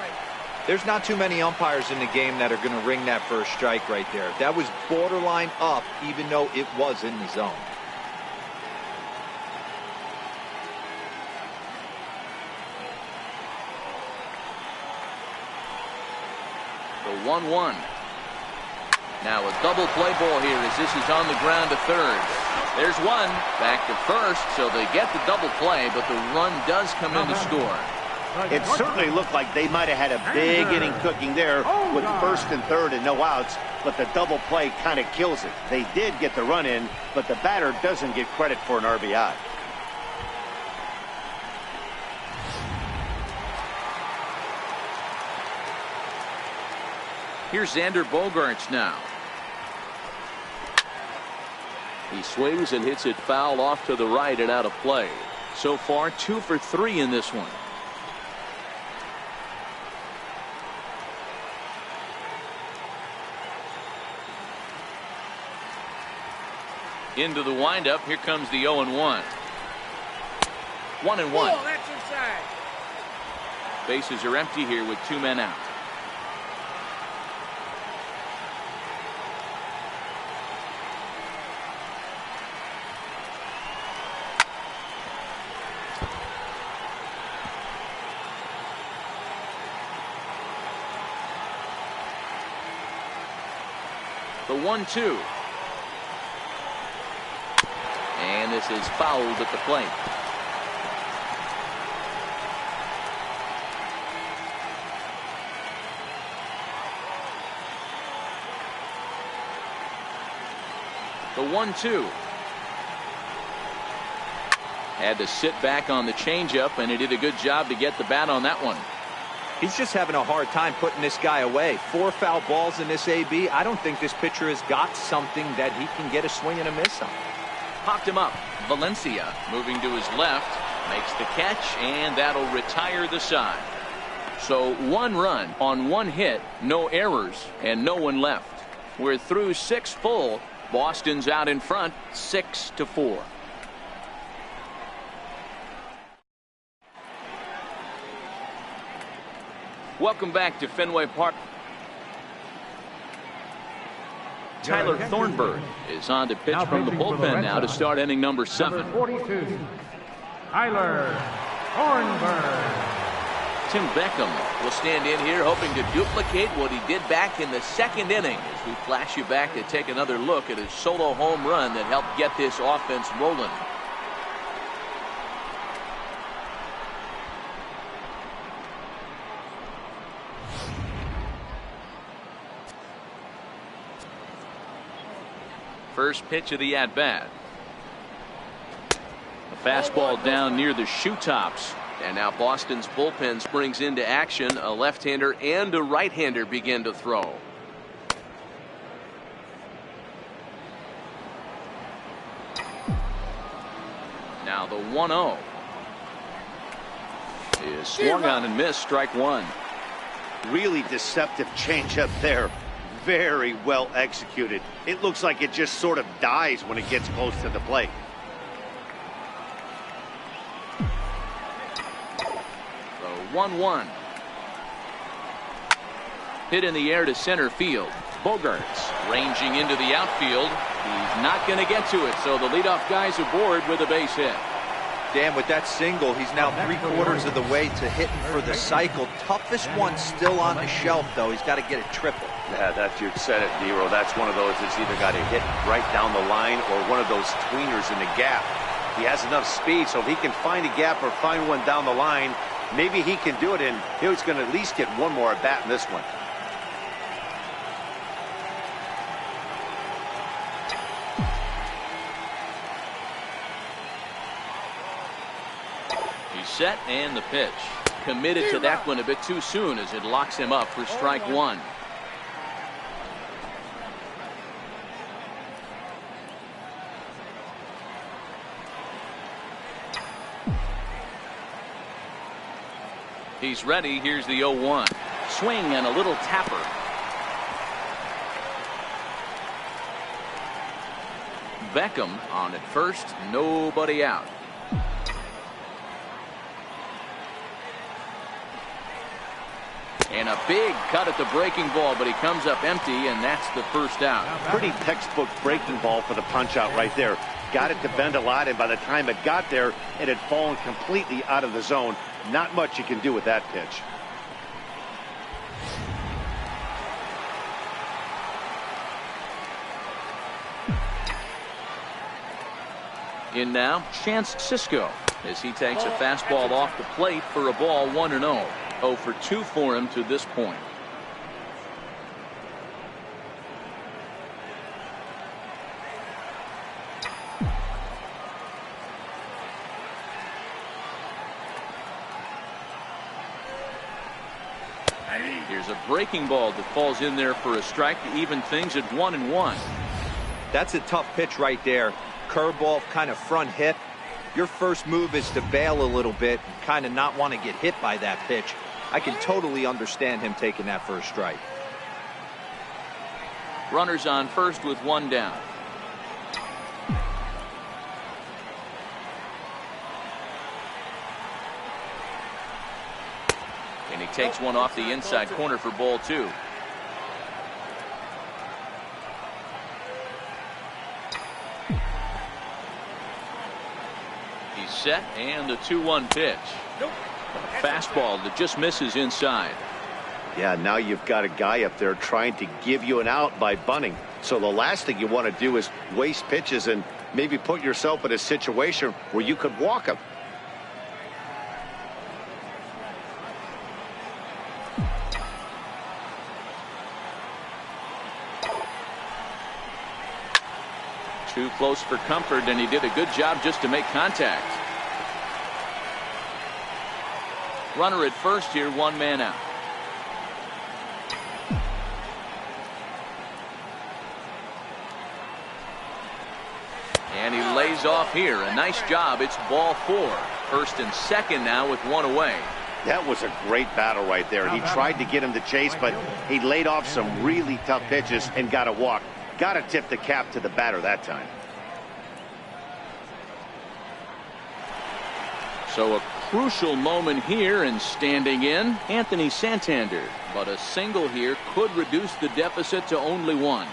There's not too many umpires in the game that are going to ring that first strike right there. That was borderline up, even though it was in the zone. The 1-1. Now a double play ball here as this is on the ground to third. There's one. Back to first, so they get the double play, but the run does come in to score. It certainly looked like they might have had a big inning cooking there with first and third and no outs, but the double play kind of kills it. They did get the run in, but the batter doesn't get credit for an RBI. Here's Xander Bogaerts now. He swings and hits it foul off to the right and out of play. So far 2 for 3 in this one. Into the windup. Here comes the 0-1. 1-1. Oh, that's inside. Bases are empty here with 2 men out. The 1-2. And this is fouled at the plate. The 1-2. Had to sit back on the changeup, and he did a good job to get the bat on that one. He's just having a hard time putting this guy away. 4 foul balls in this AB. I don't think this pitcher has got something that he can get a swing and a miss on. Popped him up. Valencia moving to his left, makes the catch, and that'll retire the side. So 1 run on 1 hit, no errors, and no one left. We're through 6 full. Boston's out in front, 6-4. Welcome back to Fenway Park. Tyler Thornburg is on to pitch from the bullpen now to start inning number 7. Number 42, Tyler Thornburg. Tim Beckham will stand in here hoping to duplicate what he did back in the 2nd inning as we flash you back to take another look at his solo home run that helped get this offense rolling. First pitch of the at-bat. A fastball down near the shoe tops. And now Boston's bullpen springs into action. A left-hander and a right-hander begin to throw. Now the 1-0 is swung on and missed. Strike 1. Really deceptive changeup there. Very well executed. It looks like it just sort of dies when it gets close to the plate. The 1-1. Hit in the air to center field. Bogarts ranging into the outfield. He's not going to get to it, so the leadoff guy's aboard with a base hit. Dan, with that single, he's now 3/4 of the way to hitting for the cycle. Toughest one still on the shelf, though. He's got to get a triple. Yeah, you said it, Nero. That's one of those that's either got to hit right down the line or one of those tweeners in the gap. He has enough speed, so if he can find a gap or find one down the line, maybe he can do it, and he's going to at least get one more at bat in this one. Set and the pitch. Committed to that one a bit too soon as it locks him up for strike 1. He's ready. Here's the 0-1. Swing and a little tapper. Beckham on at first. Nobody out. And a big cut at the breaking ball, but he comes up empty, and that's the first out. Pretty textbook breaking ball for the punch out right there. Got it to bend a lot, and by the time it got there, it had fallen completely out of the zone. Not much you can do with that pitch. In now, Chance Sisco as he takes a fastball off the plate for a ball 1-0. 0 for 2 for him to this point. Here's a breaking ball that falls in there for a strike to even things at 1-1. That's a tough pitch right there. Curveball, kind of front hip. Your first move is to bail a little bit and kind of not want to get hit by that pitch. I can totally understand him taking that for a strike. Runners on first with 1 down. And he takes one off the inside corner for ball 2. He's set and the 2-1 pitch. A fastball that just misses inside. Yeah, now you've got a guy up there trying to give you an out by bunting. So the last thing you want to do is waste pitches and maybe put yourself in a situation where you could walk him. Too close for comfort, and he did a good job just to make contact. Runner at first here, 1 man out. And he lays off here. A nice job. It's ball 4. First and second now with one away. That was a great battle right there. He tried to get him to chase, but he laid off some really tough pitches and got a walk. Got to tip the cap to the batter that time. So a crucial moment here, and standing in, Anthony Santander. But a single here could reduce the deficit to only 1.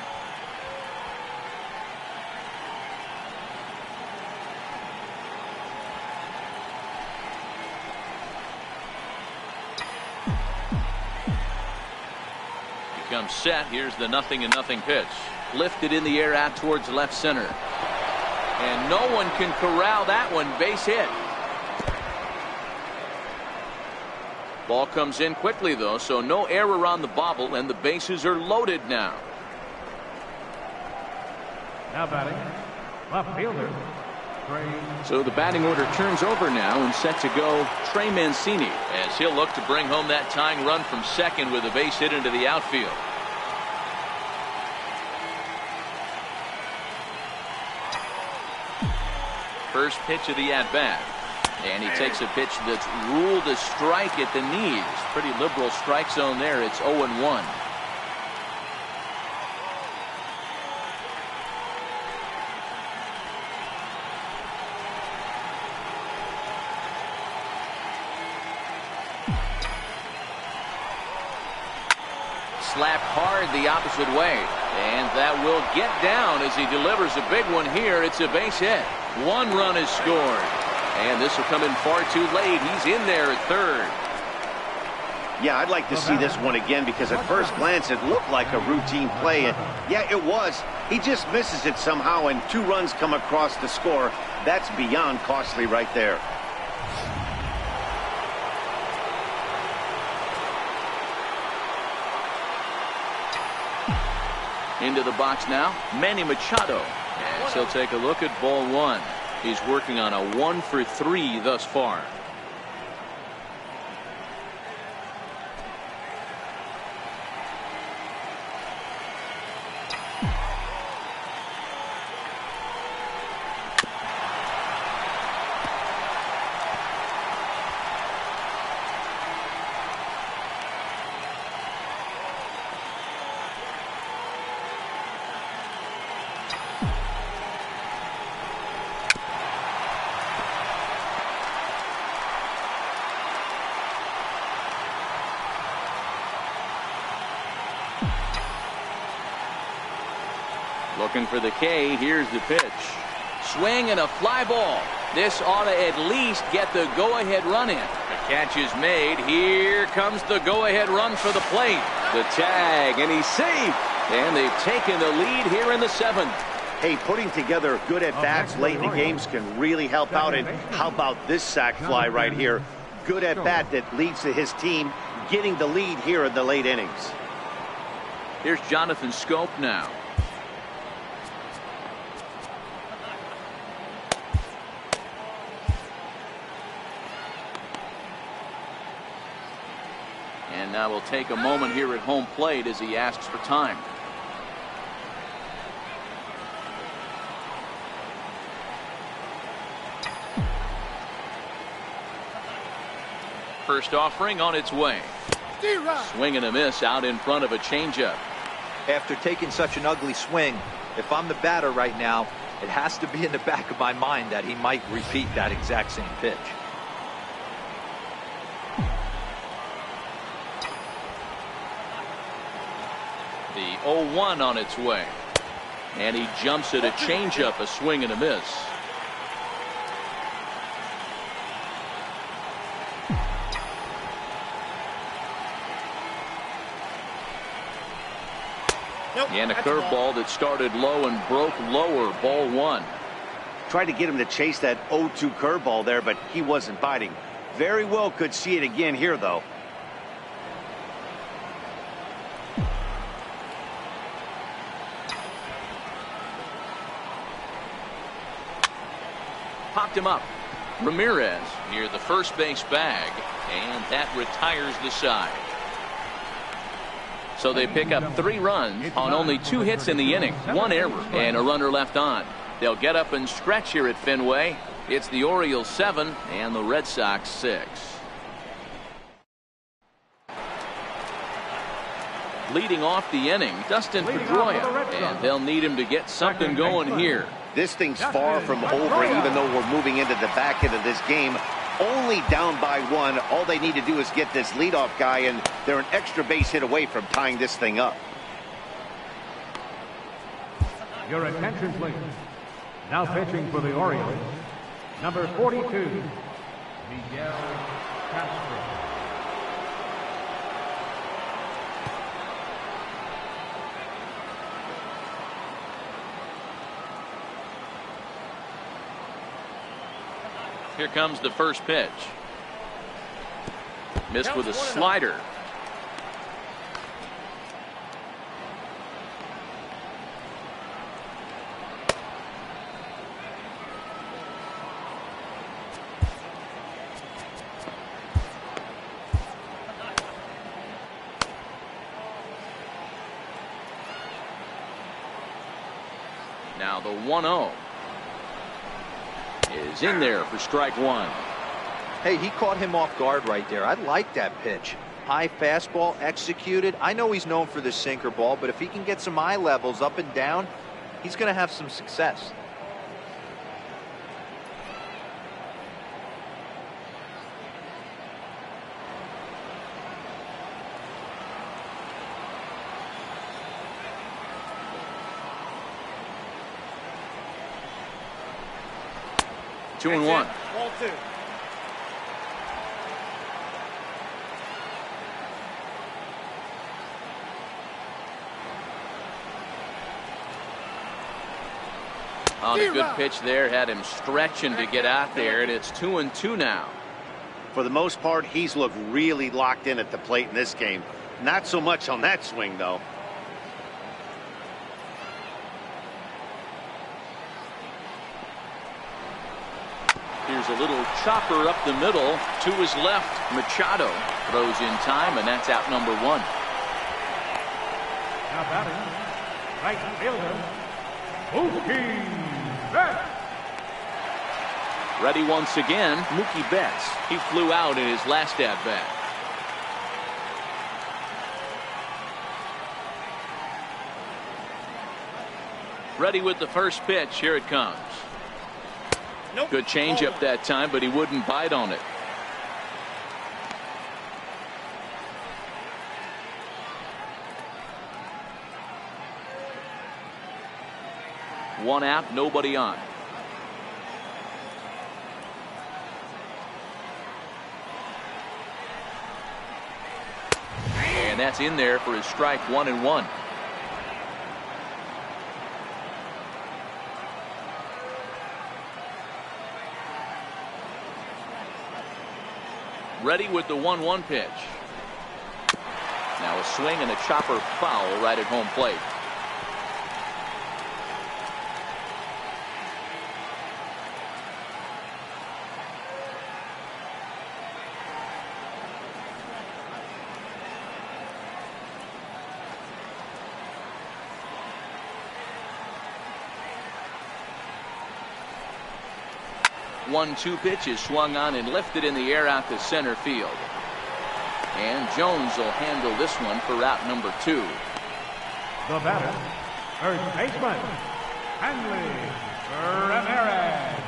He comes set. Here's the 0-0 pitch. Lifted in the air out towards left center. And no one can corral that one. Base hit. Ball comes in quickly, though, so no error on the bobble, and the bases are loaded now. Now batting, left fielder, Trey. So the batting order turns over now, and set to go Trey Mancini, as he'll look to bring home that tying run from second with a base hit into the outfield. First pitch of the at-bat. And he takes a pitch that's ruled a strike at the knees. Pretty liberal strike zone there. It's 0-1. Slapped hard the opposite way. And that will get down as he delivers a big one here. It's a base hit. 1 run is scored. And this will come in far too late. He's in there at third. Yeah, I'd like to see this one again, because at first glance it looked like a routine play. And yeah, it was. He just misses it somehow, and 2 runs come across the score. That's beyond costly right there. Into the box now, Manny Machado. As he'll take a look at ball 1. He's working on a 1 for 3 thus far. Looking for the K. Here's the pitch. Swing and a fly ball. This ought to at least get the go-ahead run in. The catch is made. Here comes the go-ahead run for the plate. The tag, and he's safe. And they've taken the lead here in the 7th. Hey, putting together good at-bats late in the games can really help out. And how about this sac fly right here? Good at-bat that leads to his team getting the lead here in the late innings. Here's Jonathan Scope now. And now we'll take a moment here at home plate as he asks for time. First offering on its way. Swing and a miss out in front of a changeup. After taking such an ugly swing, if I'm the batter right now, it has to be in the back of my mind that he might repeat that exact same pitch. The 0-1 on its way. And he jumps at a changeup, a swing and a miss. And a curveball that started low and broke lower. Ball 1. Tried to get him to chase that 0-2 curveball there, but he wasn't biting. Very well could see it again here, though. Popped him up. Ramirez near the first base bag, and that retires the side. So they pick up 3 runs on only 2 hits in the inning, 1 error, and a runner left on. They'll get up and stretch here at Fenway. It's the Orioles 7 and the Red Sox 6. Leading off the inning, Dustin Pedroia, and they'll need him to get something going here. This thing's far from over, even though we're moving into the back end of this game. Only down by 1. All they need to do is get this leadoff guy, and they're an extra base hit away from tying this thing up. Your attention, please. Now pitching for the Orioles, number 42, Miguel Castro. Here comes the first pitch. Missed with a slider. Now the 1-0 is in there for strike 1. Hey, he caught him off guard right there. I like that pitch. High fastball executed. I know he's known for the sinker ball, but if he can get some eye levels up and down, he's going to have some success. Two and one. Ball 2. On a good pitch there, had him stretching to get out there, and it's 2-2 now. For the most part, he's looked really locked in at the plate in this game. Not so much on that swing, though. Here's a little chopper up the middle to his left. Machado throws in time, and that's out number 1. Now batting, right fielder, Mookie Betts. Ready once again, Mookie Betts. He flew out in his last at-bat. Ready with the first pitch. Here it comes. Nope. Good changeup that time, but he wouldn't bite on it. One out, nobody on. And that's in there for his strike 1-1. Ready with the 1-1 pitch. Now a swing and a chopper foul right at home plate. One-two pitch is swung on and lifted in the air out to center field. And Jones will handle this one for out number 2. The batter, first baseman, Hanley Ramirez.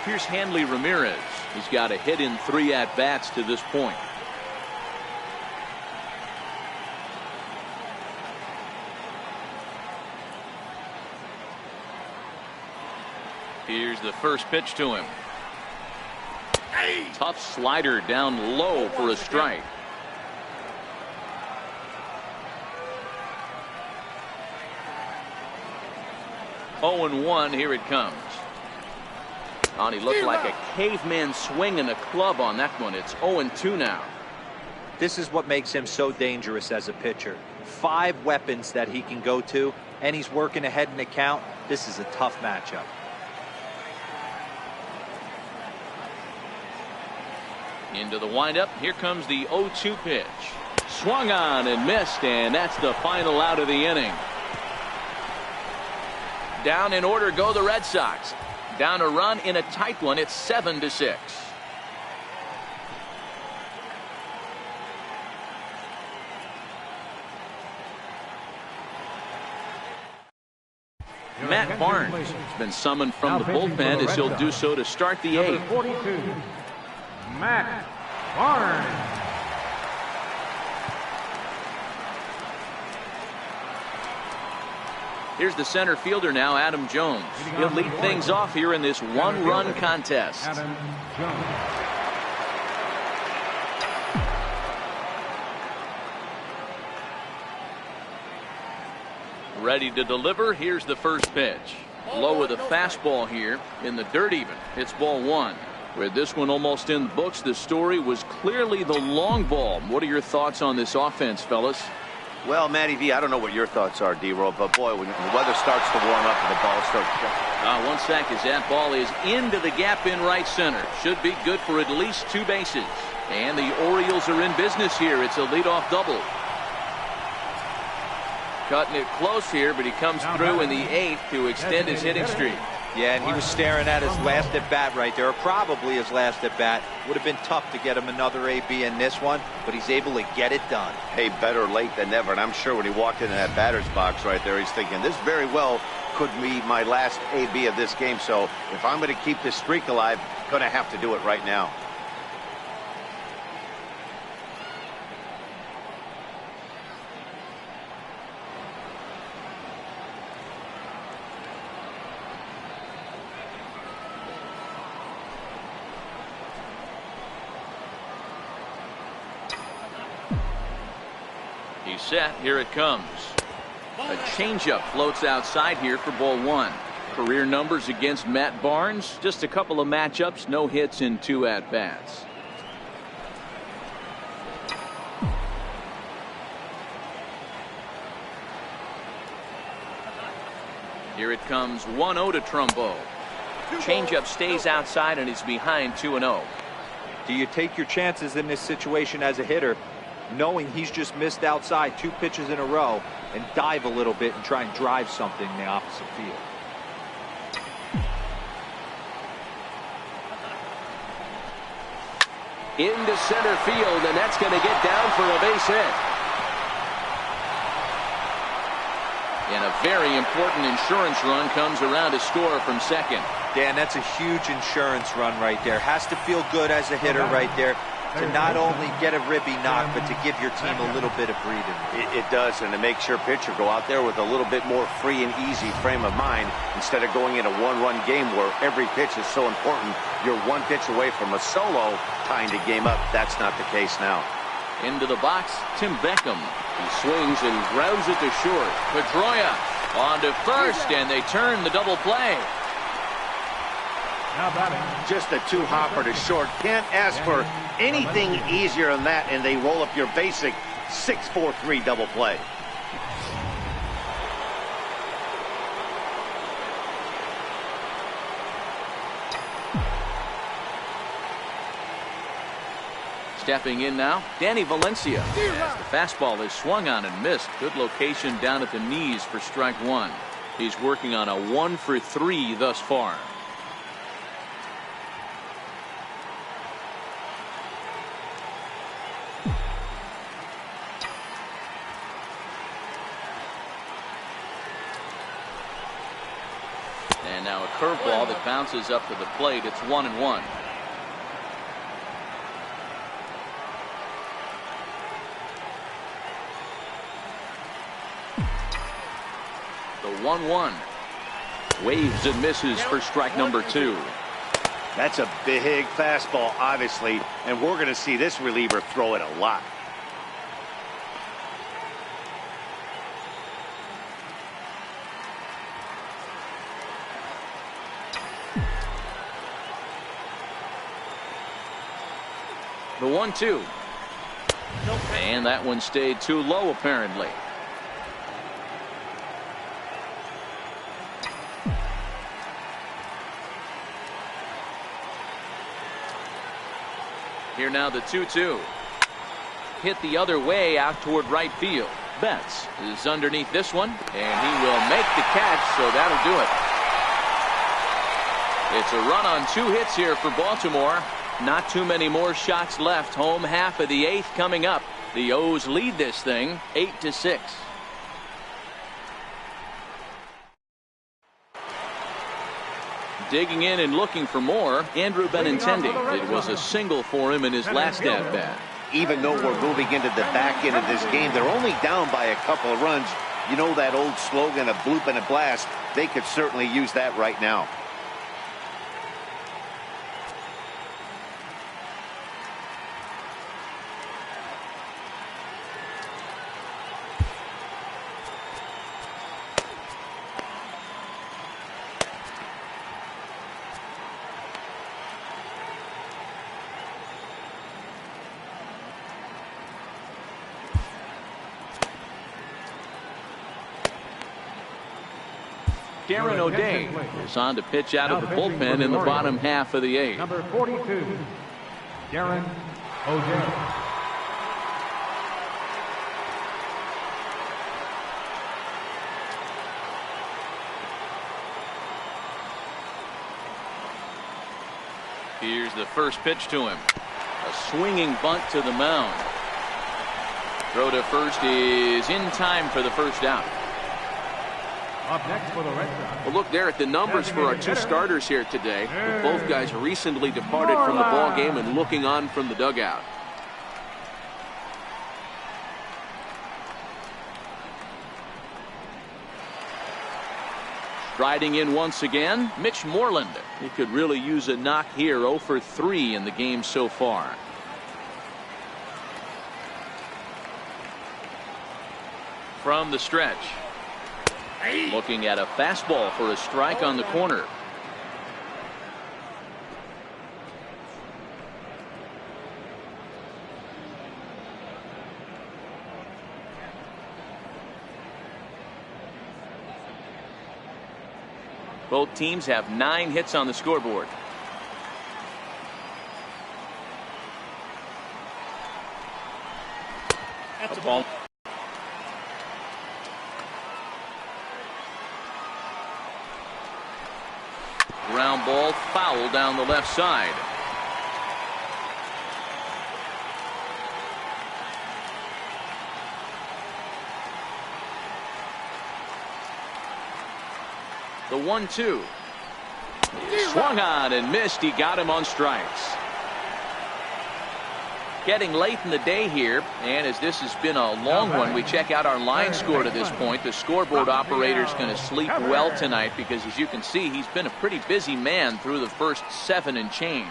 Here's Hanley Ramirez. He's got a hit in 3 at-bats to this point. Here's the first pitch to him. Tough slider down low for a strike. Oh and 1, here it comes. And he looked like a caveman swinging a club on that one. It's 0-2 now. This is what makes him so dangerous as a pitcher. 5 weapons that he can go to, and he's working ahead in the count. This is a tough matchup. Into the windup. Here comes the 0-2 pitch. Swung on and missed, and that's the final out of the inning. Down in order go the Red Sox. Down a run in a tight one. It's 7-6. Matt Barnes has been summoned from the bullpen as he'll do so to start the eighth. 42, Matt Barnes. Here's the center fielder now, Adam Jones. He'll lead things off here in this one-run contest. Adam Jones. Ready to deliver. Here's the first pitch. Low with a fastball here in the dirt even. It's ball one. With this one almost in the books, the story was clearly the long ball. What are your thoughts on this offense, fellas? Well, Matty V, I don't know what your thoughts are, D-Roll, but boy, when the weather starts to warm up and the ball starts... One sack as that ball is into the gap in right center. Should be good for at least 2 bases. And the Orioles are in business here. It's a leadoff double. Cutting it close here, but he comes through in the 8th to extend his hitting streak. Yeah, and he was staring at his last at bat right there, or probably his last at bat. Would have been tough to get him another AB in this one, but he's able to get it done. Hey, better late than never, and I'm sure when he walked into that batter's box right there, he's thinking, this very well could be my last AB of this game, so if I'm going to keep this streak alive, I'm going to have to do it right now. He's set. Here it comes. A changeup floats outside here for ball one. Career numbers against Matt Barnes. Just a couple of matchups. No hits in 2 at-bats. Here it comes. 1-0 to Trumbo. Changeup stays outside and he's behind 2-0. Do you take your chances in this situation as a hitter, knowing he's just missed outside 2 pitches in a row, and dive a little bit and try and drive something in the opposite field? Into center field, and that's going to get down for a base hit. And a very important insurance run comes around to score from second. Dan, that's a huge insurance run right there. Has to feel good as a hitter right there to not only get a ribby knock, but to give your team a little bit of breathing. It does, and it makes your pitcher go out there with a little bit more free and easy frame of mind instead of going in a one-run game where every pitch is so important. You're 1 pitch away from a solo tying the game up. That's not the case now. Into the box, Tim Beckham. He swings and grounds it to short. Pedroia on to first, and they turn the double play. Now batting. Just a 2-hopper to short. Can't ask for anything easier than that, and they roll up your basic 6-4-3 double play. Stepping in now, Danny Valencia. As the fastball is swung on and missed. Good location down at the knees for strike 1. He's working on a 1-for-3 thus far. And now a curveball that bounces up to the plate. It's 1-1. The 1-1. Waves and misses for strike number 2. That's a big fastball, obviously, and we're going to see this reliever throw it a lot. The 1-2. And that one stayed too low, apparently. Here now the 2-2. Hit the other way out toward right field. Betts is underneath this one, and he will make the catch, so that'll do it. It's a run on 2 hits here for Baltimore. Not too many more shots left. Home half of the 8th coming up. The O's lead this thing 8-6. Digging in and looking for more, Andrew Benintendi. It was a single for him in his last at-bat. Even though we're moving into the back end of this game, they're only down by a couple of runs. You know that old slogan, a bloop and a blast. They could certainly use that right now. Darren O'Day is on to pitch out of the bullpen in the bottom half of the 8th. Number 42, Darren O'Day. Here's the first pitch to him. A swinging bunt to the mound. Throw to first is in time for the first out. Up next for the Red Sox. Well, look there at the numbers for our 2 starters here today. Both guys recently departed from the ball game and looking on from the dugout. Striding in once again, Mitch Moreland. He could really use a knock here. 0 for 3 in the game so far. From the stretch. Looking at a fastball for a strike on the corner. Both teams have 9 hits on the scoreboard. That's a ball. Ground ball, foul down the left side. The 1-2. Swung on and missed. He got him on strikes. Getting late in the day here, and as this has been a long one, we check out our line score to this point. The scoreboard operator's going to sleep well tonight because, as you can see, he's been a pretty busy man through the first 7 and change.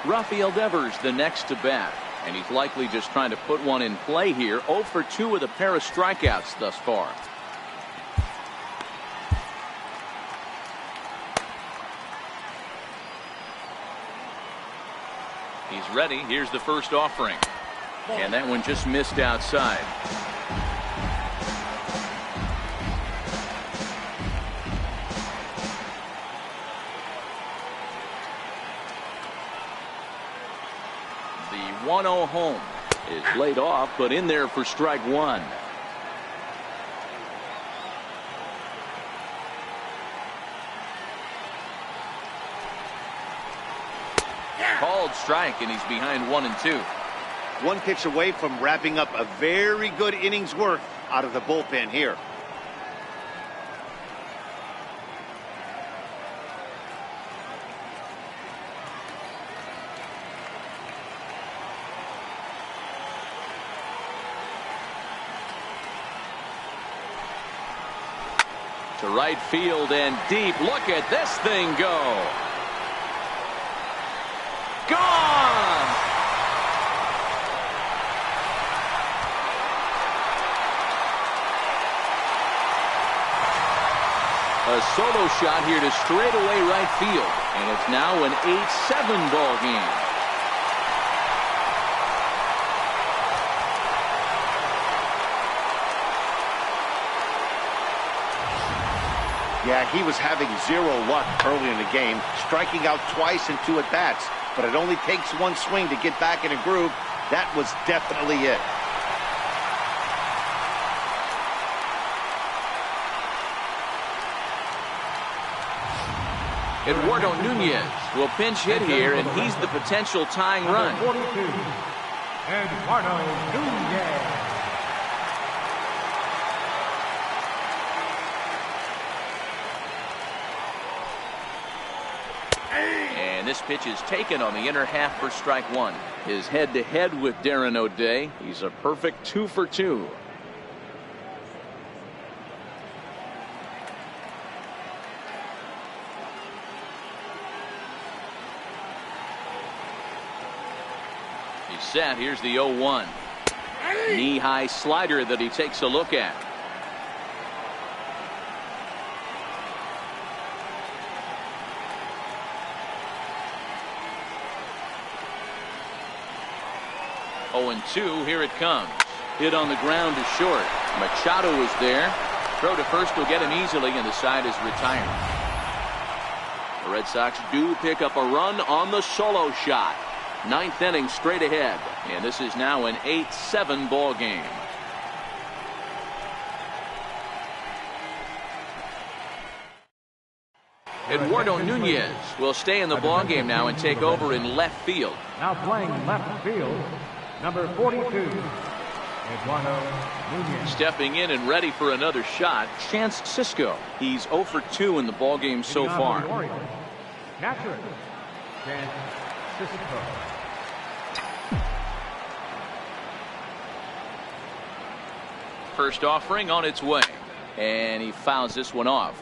Rafael Devers the next to bat, and he's likely just trying to put one in play here. 0 for 2 with a pair of strikeouts thus far. He's ready. Here's the first offering. And that one just missed outside. The 1-0 home is laid off, but in there for strike 1. Called strike, and he's behind 1 and 2. 1 pitch away from wrapping up a very good inning's work out of the bullpen here. To right field and deep. Look at this thing go. Gone! A solo shot here to straightaway right field, and it's now an 8-7 ball game. Yeah, he was having 0 luck early in the game, striking out twice in 2 at-bats. But it only takes 1 swing to get back in a groove. That was definitely it. Eduardo Nunez will pinch hit here, and he's the potential tying run. 42, Eduardo Nunez. And this pitch is taken on the inner half for strike one. His head-to-head with Darren O'Day. He's a perfect 2 for 2. He's set. Here's the 0-1. Knee-high slider that he takes a look at. And 2, here it comes. Hit on the ground to short. Machado is there. Throw to first will get him easily, and the side is retired. The Red Sox do pick up a run on the solo shot. 9th inning straight ahead, and this is now an 8-7 ball game. Eduardo Nunez will stay in the ball game now and take over in left field. Now playing left field, number 42, Eduardo Nunez. Stepping in and ready for another shot, Chance Sisco. He's 0 for 2 in the ball game so far. Catcher, Chance Sisco. First offering on its way, and he fouls this one off.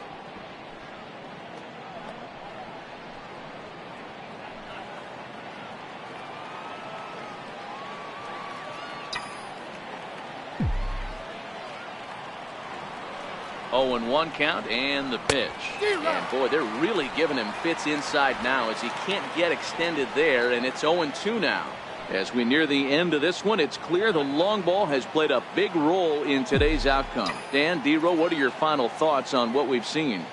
Oh, and 1 count, and the pitch. And boy, they're really giving him fits inside now as he can't get extended there, and it's 0-2 now. As we near the end of this one, it's clear the long ball has played a big role in today's outcome. Dan, D-Row, what are your final thoughts on what we've seen?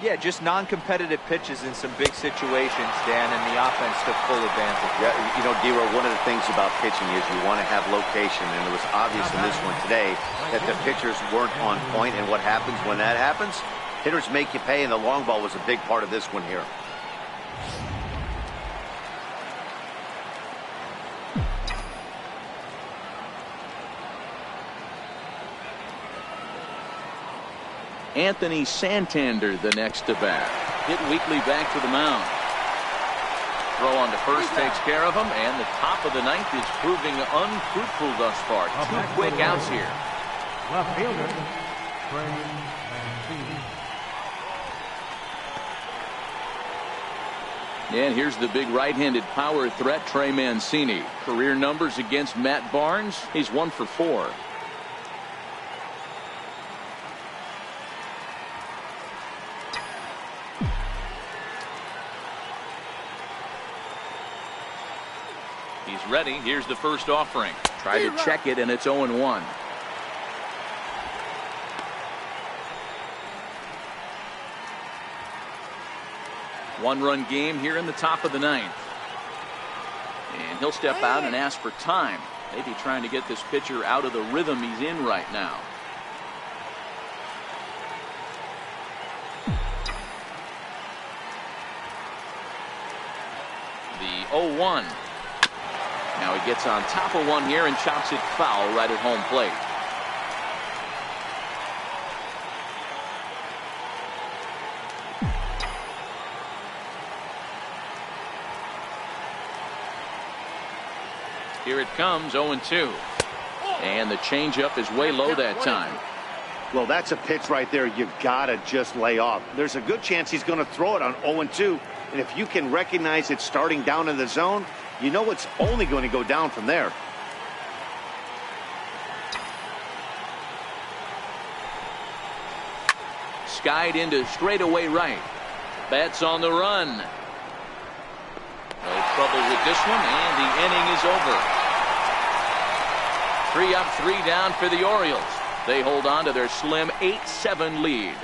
Yeah, just non-competitive pitches in some big situations, Dan, and the offense took full advantage. Yeah, you know, D-Row, one of the things about pitching is you want to have location, and it was obvious in this one today that the pitchers weren't on point, and what happens when that happens? Hitters make you pay, and the long ball was a big part of this one here. Anthony Santander the next to bat. Hit weakly back to the mound. Throw on to first takes care of him, and the top of the 9th is proving unfruitful thus far. 2 quick outs here. Left fielder, Trey Mancini. And here's the big right-handed power threat, Trey Mancini. Career numbers against Matt Barnes, he's 1 for 4. He's ready. Here's the first offering. Try to check it, and it's 0-1. One-run game here in the top of the 9th. And he'll step out and ask for time. Maybe trying to get this pitcher out of the rhythm he's in right now. The 0-1. Now he gets on top of one here and chops it foul right at home plate. Here it comes, 0-2. And the changeup is way low that time. Well, that's a pitch right there you've got to just lay off. There's a good chance he's going to throw it on 0-2. And if you can recognize it starting down in the zone, you know it's only going to go down from there. Skied into straightaway right. Bats on the run. No trouble with this one, and the inning is over. 3 up, 3 down for the Orioles. They hold on to their slim 8-7 lead.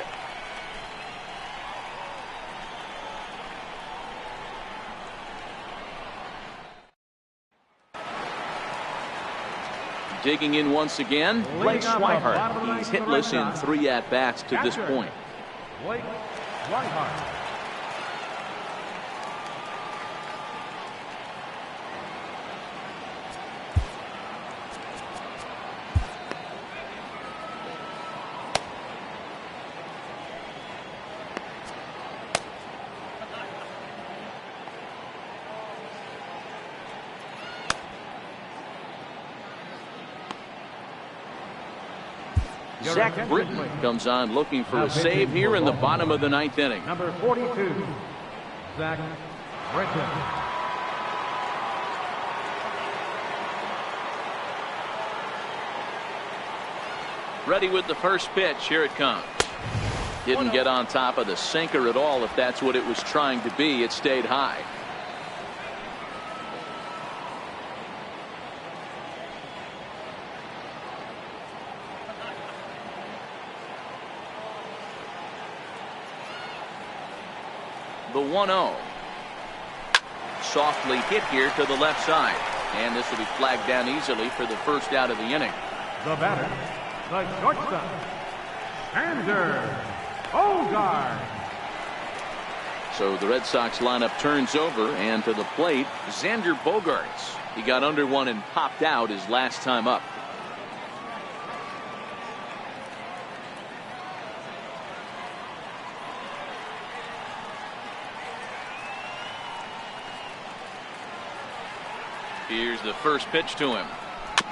digging in once again, Blake Swihart. He's hitless in 3 at-bats to this point. Blake Swihart. Zach Britton comes on looking for a save here in the bottom of the 9th inning. Number 42, Zach Britton. Ready with the first pitch. Here it comes. Didn't get on top of the sinker at all. If that's what it was trying to be, it stayed high. The 1-0. Softly hit here to the left side. And this will be flagged down easily for the first out of the inning. The batter, the shortstop, Xander Bogaerts. So the Red Sox lineup turns over, and to the plate, Xander Bogaerts. He got under one and popped out his last time up. Here's the first pitch to him.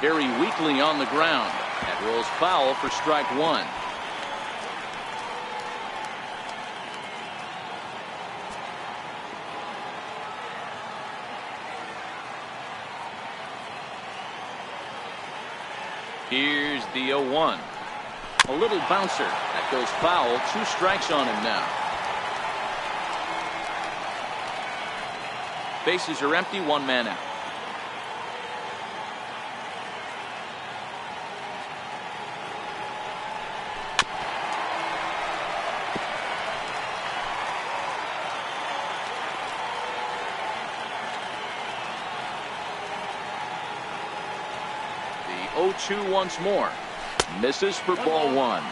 Very weakly on the ground. That rolls foul for strike 1. Here's the 0-1. A little bouncer. That goes foul. 2 strikes on him now. Bases are empty. 1 man out. The 0-2 once more. Misses for ball 1.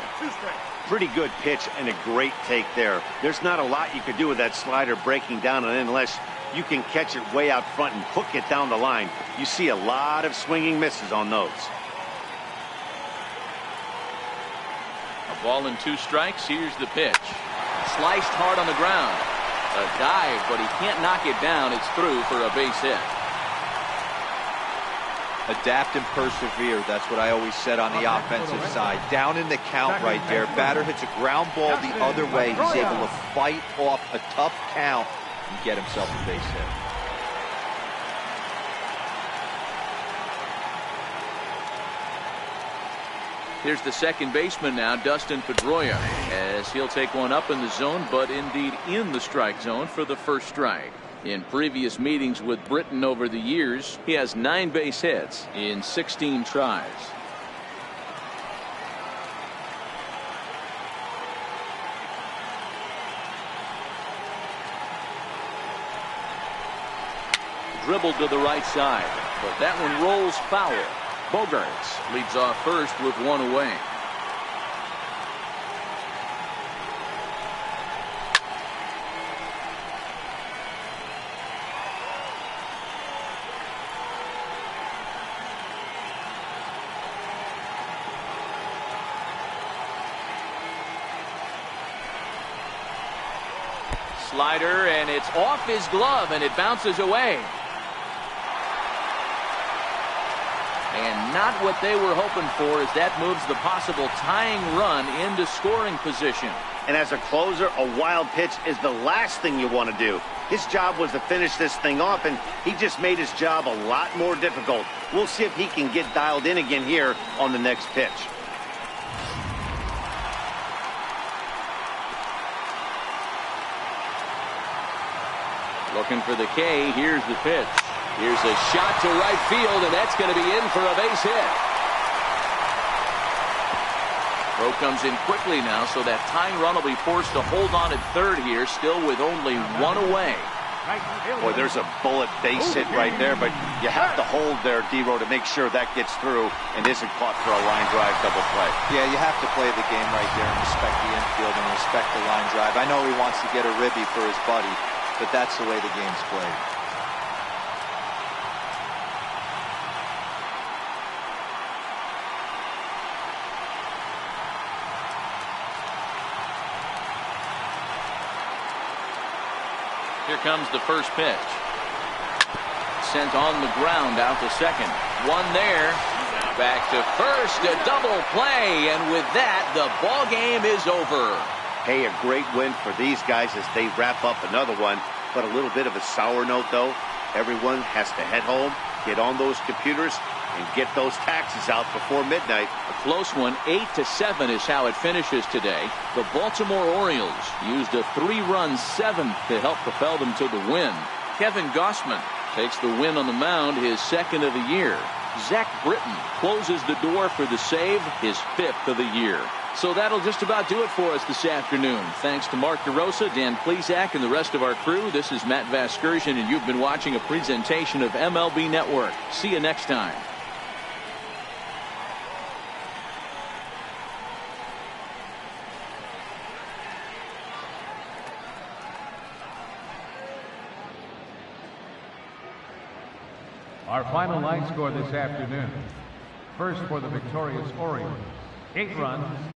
Pretty good pitch and a great take there. There's not a lot you could do with that slider breaking down on it unless you can catch it way out front and hook it down the line. You see a lot of swinging misses on those. A ball and 2 strikes. Here's the pitch. Sliced hard on the ground. A dive, but he can't knock it down. It's through for a base hit. Adapt and persevere. That's what I always said on the offensive side. Down in the count right there. Batter hits a ground ball the other way. He's able to fight off a tough count and get himself a base hit. Here's the second baseman now, Dustin Pedroia, as he'll take one up in the zone, but indeed in the strike zone for the first strike. In previous meetings with Britton over the years, he has 9 base hits in 16 tries. Dribbled to the right side, but that one rolls foul. Bogaerts leads off first with 1 away. Slider, and it's off his glove, and it bounces away. And not what they were hoping for, as that moves the possible tying run into scoring position. And as a closer, a wild pitch is the last thing you want to do. His job was to finish this thing off, and he just made his job a lot more difficult. We'll see if he can get dialed in again here on the next pitch. Looking for the K. Here's the pitch. Here's a shot to right field, and that's going to be in for a base hit. Throw comes in quickly now, so that tying run will be forced to hold on at third here, still with only 1 away. Right fielder. Boy, there's a bullet base hit right there, but you have to hold there, D-Row, to make sure that gets through and isn't caught for a line drive double play. Yeah, you have to play the game right there and respect the infield and respect the line drive. I know he wants to get a ribby for his buddy, but that's the way the game's played. Here comes the first pitch. Sent on the ground out to second. One there. Back to first. A double play. And with that, the ball game is over. Hey, a great win for these guys as they wrap up another one. But a little bit of a sour note, though. Everyone has to head home, get on those computers, and get those taxes out before midnight. A close one. 8-7 is how it finishes today. The Baltimore Orioles used a 3-run seventh to help propel them to the win. Kevin Gossman takes the win on the mound, his second of the year. Zach Britton closes the door for the save, his 5th of the year. So that'll just about do it for us this afternoon. Thanks to Mark DeRosa, Dan Plesac, and the rest of our crew. This is Matt Vasgersian, and you've been watching a presentation of MLB Network. See you next time. Our final line score this afternoon. First for the victorious Orioles, 8 runs.